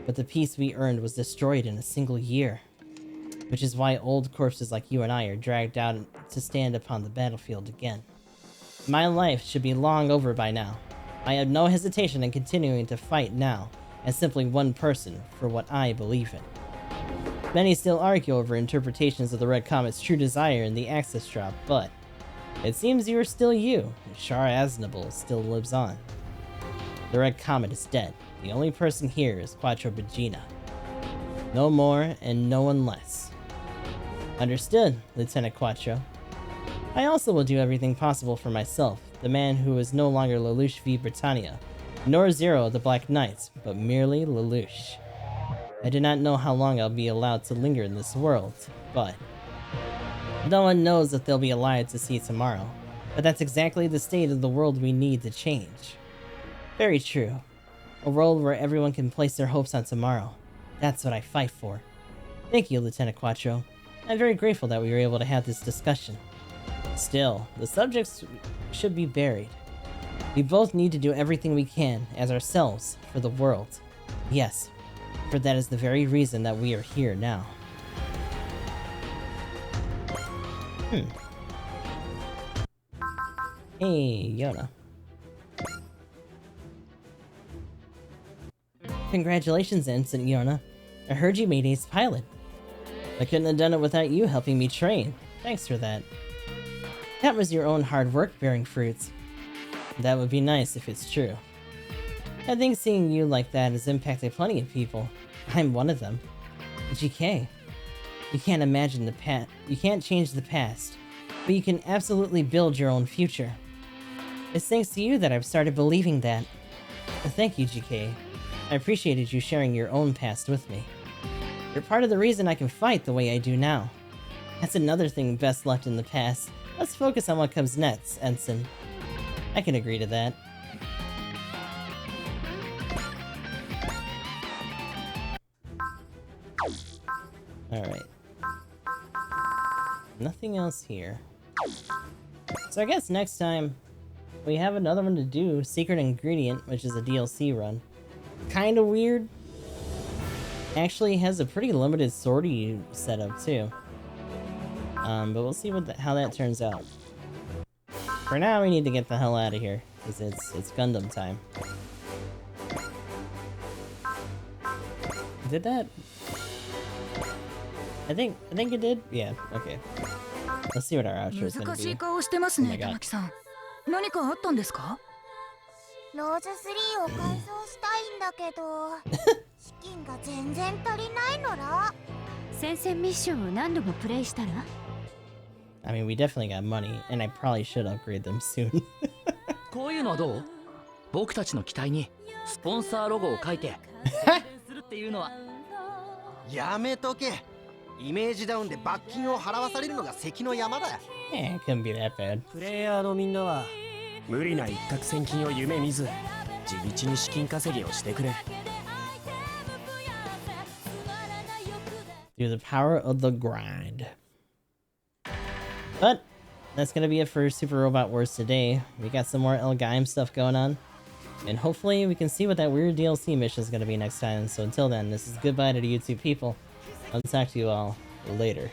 But the peace we earned was destroyed in a single year. Which is why old corpses like you and I are dragged out to stand upon the battlefield again. My life should be long over by now. I have no hesitation in continuing to fight now, as simply one person, for what I believe in. Many still argue over interpretations of the Red Comet's true desire in the Axis drop, but it seems you are still you, and Shara Aznable still lives on. The Red Comet is dead. The only person here is Quattro Bagina. No more and no one less. Understood, Lieutenant Quattro. I also will do everything possible for myself, the man who is no longer Lelouch v Britannia, nor Zero the Black Knight, but merely Lelouch. I do not know how long I'll be allowed to linger in this world, but no one knows if they'll be alive to see tomorrow. But that's exactly the state of the world we need to change. Very true. A world where everyone can place their hopes on tomorrow. That's what I fight for. Thank you, Lieutenant Quattro. I'm very grateful that we were able to have this discussion. Still, the subjects should be buried. We both need to do everything we can, as ourselves, for the world. Yes, for that is the very reason that we are here now. Hey, Yona. Congratulations, Ensign Yona. I heard you made Ace Pilot. I couldn't have done it without you helping me train. Thanks for that. That was your own hard work bearing fruits. That would be nice if it's true. I think seeing you like that has impacted plenty of people. I'm one of them. GK. You can't imagine the past. You can't change the past, but you can absolutely build your own future. It's thanks to you that I've started believing that. Thank you, GK. I appreciated you sharing your own past with me. You're part of the reason I can fight the way I do now. That's another thing best left in the past. Let's focus on what comes next, Ensign. I can agree to that. Alright. Nothing else here. So I guess next time we have another one to do, Secret Ingredient, which is a DLC run. Kinda weird. Actually has a pretty limited sortie setup too. But we'll see how that turns out. For now, we need to get the hell out of here, because it's Gundam time. Did that? I think it did? Yeah, okay. Let's see what our outro is gonna be. Oh my god. 何かあったんですか？ローズ3を改装したいんだけど資金が全然足りないのら。戦線ミッションを何度もプレイしたら I mean, we definitely got money, and I probably should upgrade them soon. こういうのはどう？僕たちの機体にスポンサーロゴを書いて宣伝するっていうのは。やめとけ。イメージダウンで罰金を払わされるのが関の山だ。Yeah, it couldn't be that bad. プレイヤーのみんなは無理な一攫千金を夢見ず地道に資金稼ぎをしてくれ。 Through the power of the grind. But that's gonna be it for Super Robot Wars today. We got some more L-Gaim stuff going on. And hopefully we can see what that weird DLC mission is gonna be next time. So until then, this is goodbye to the YouTube people. I'll talk to you all later.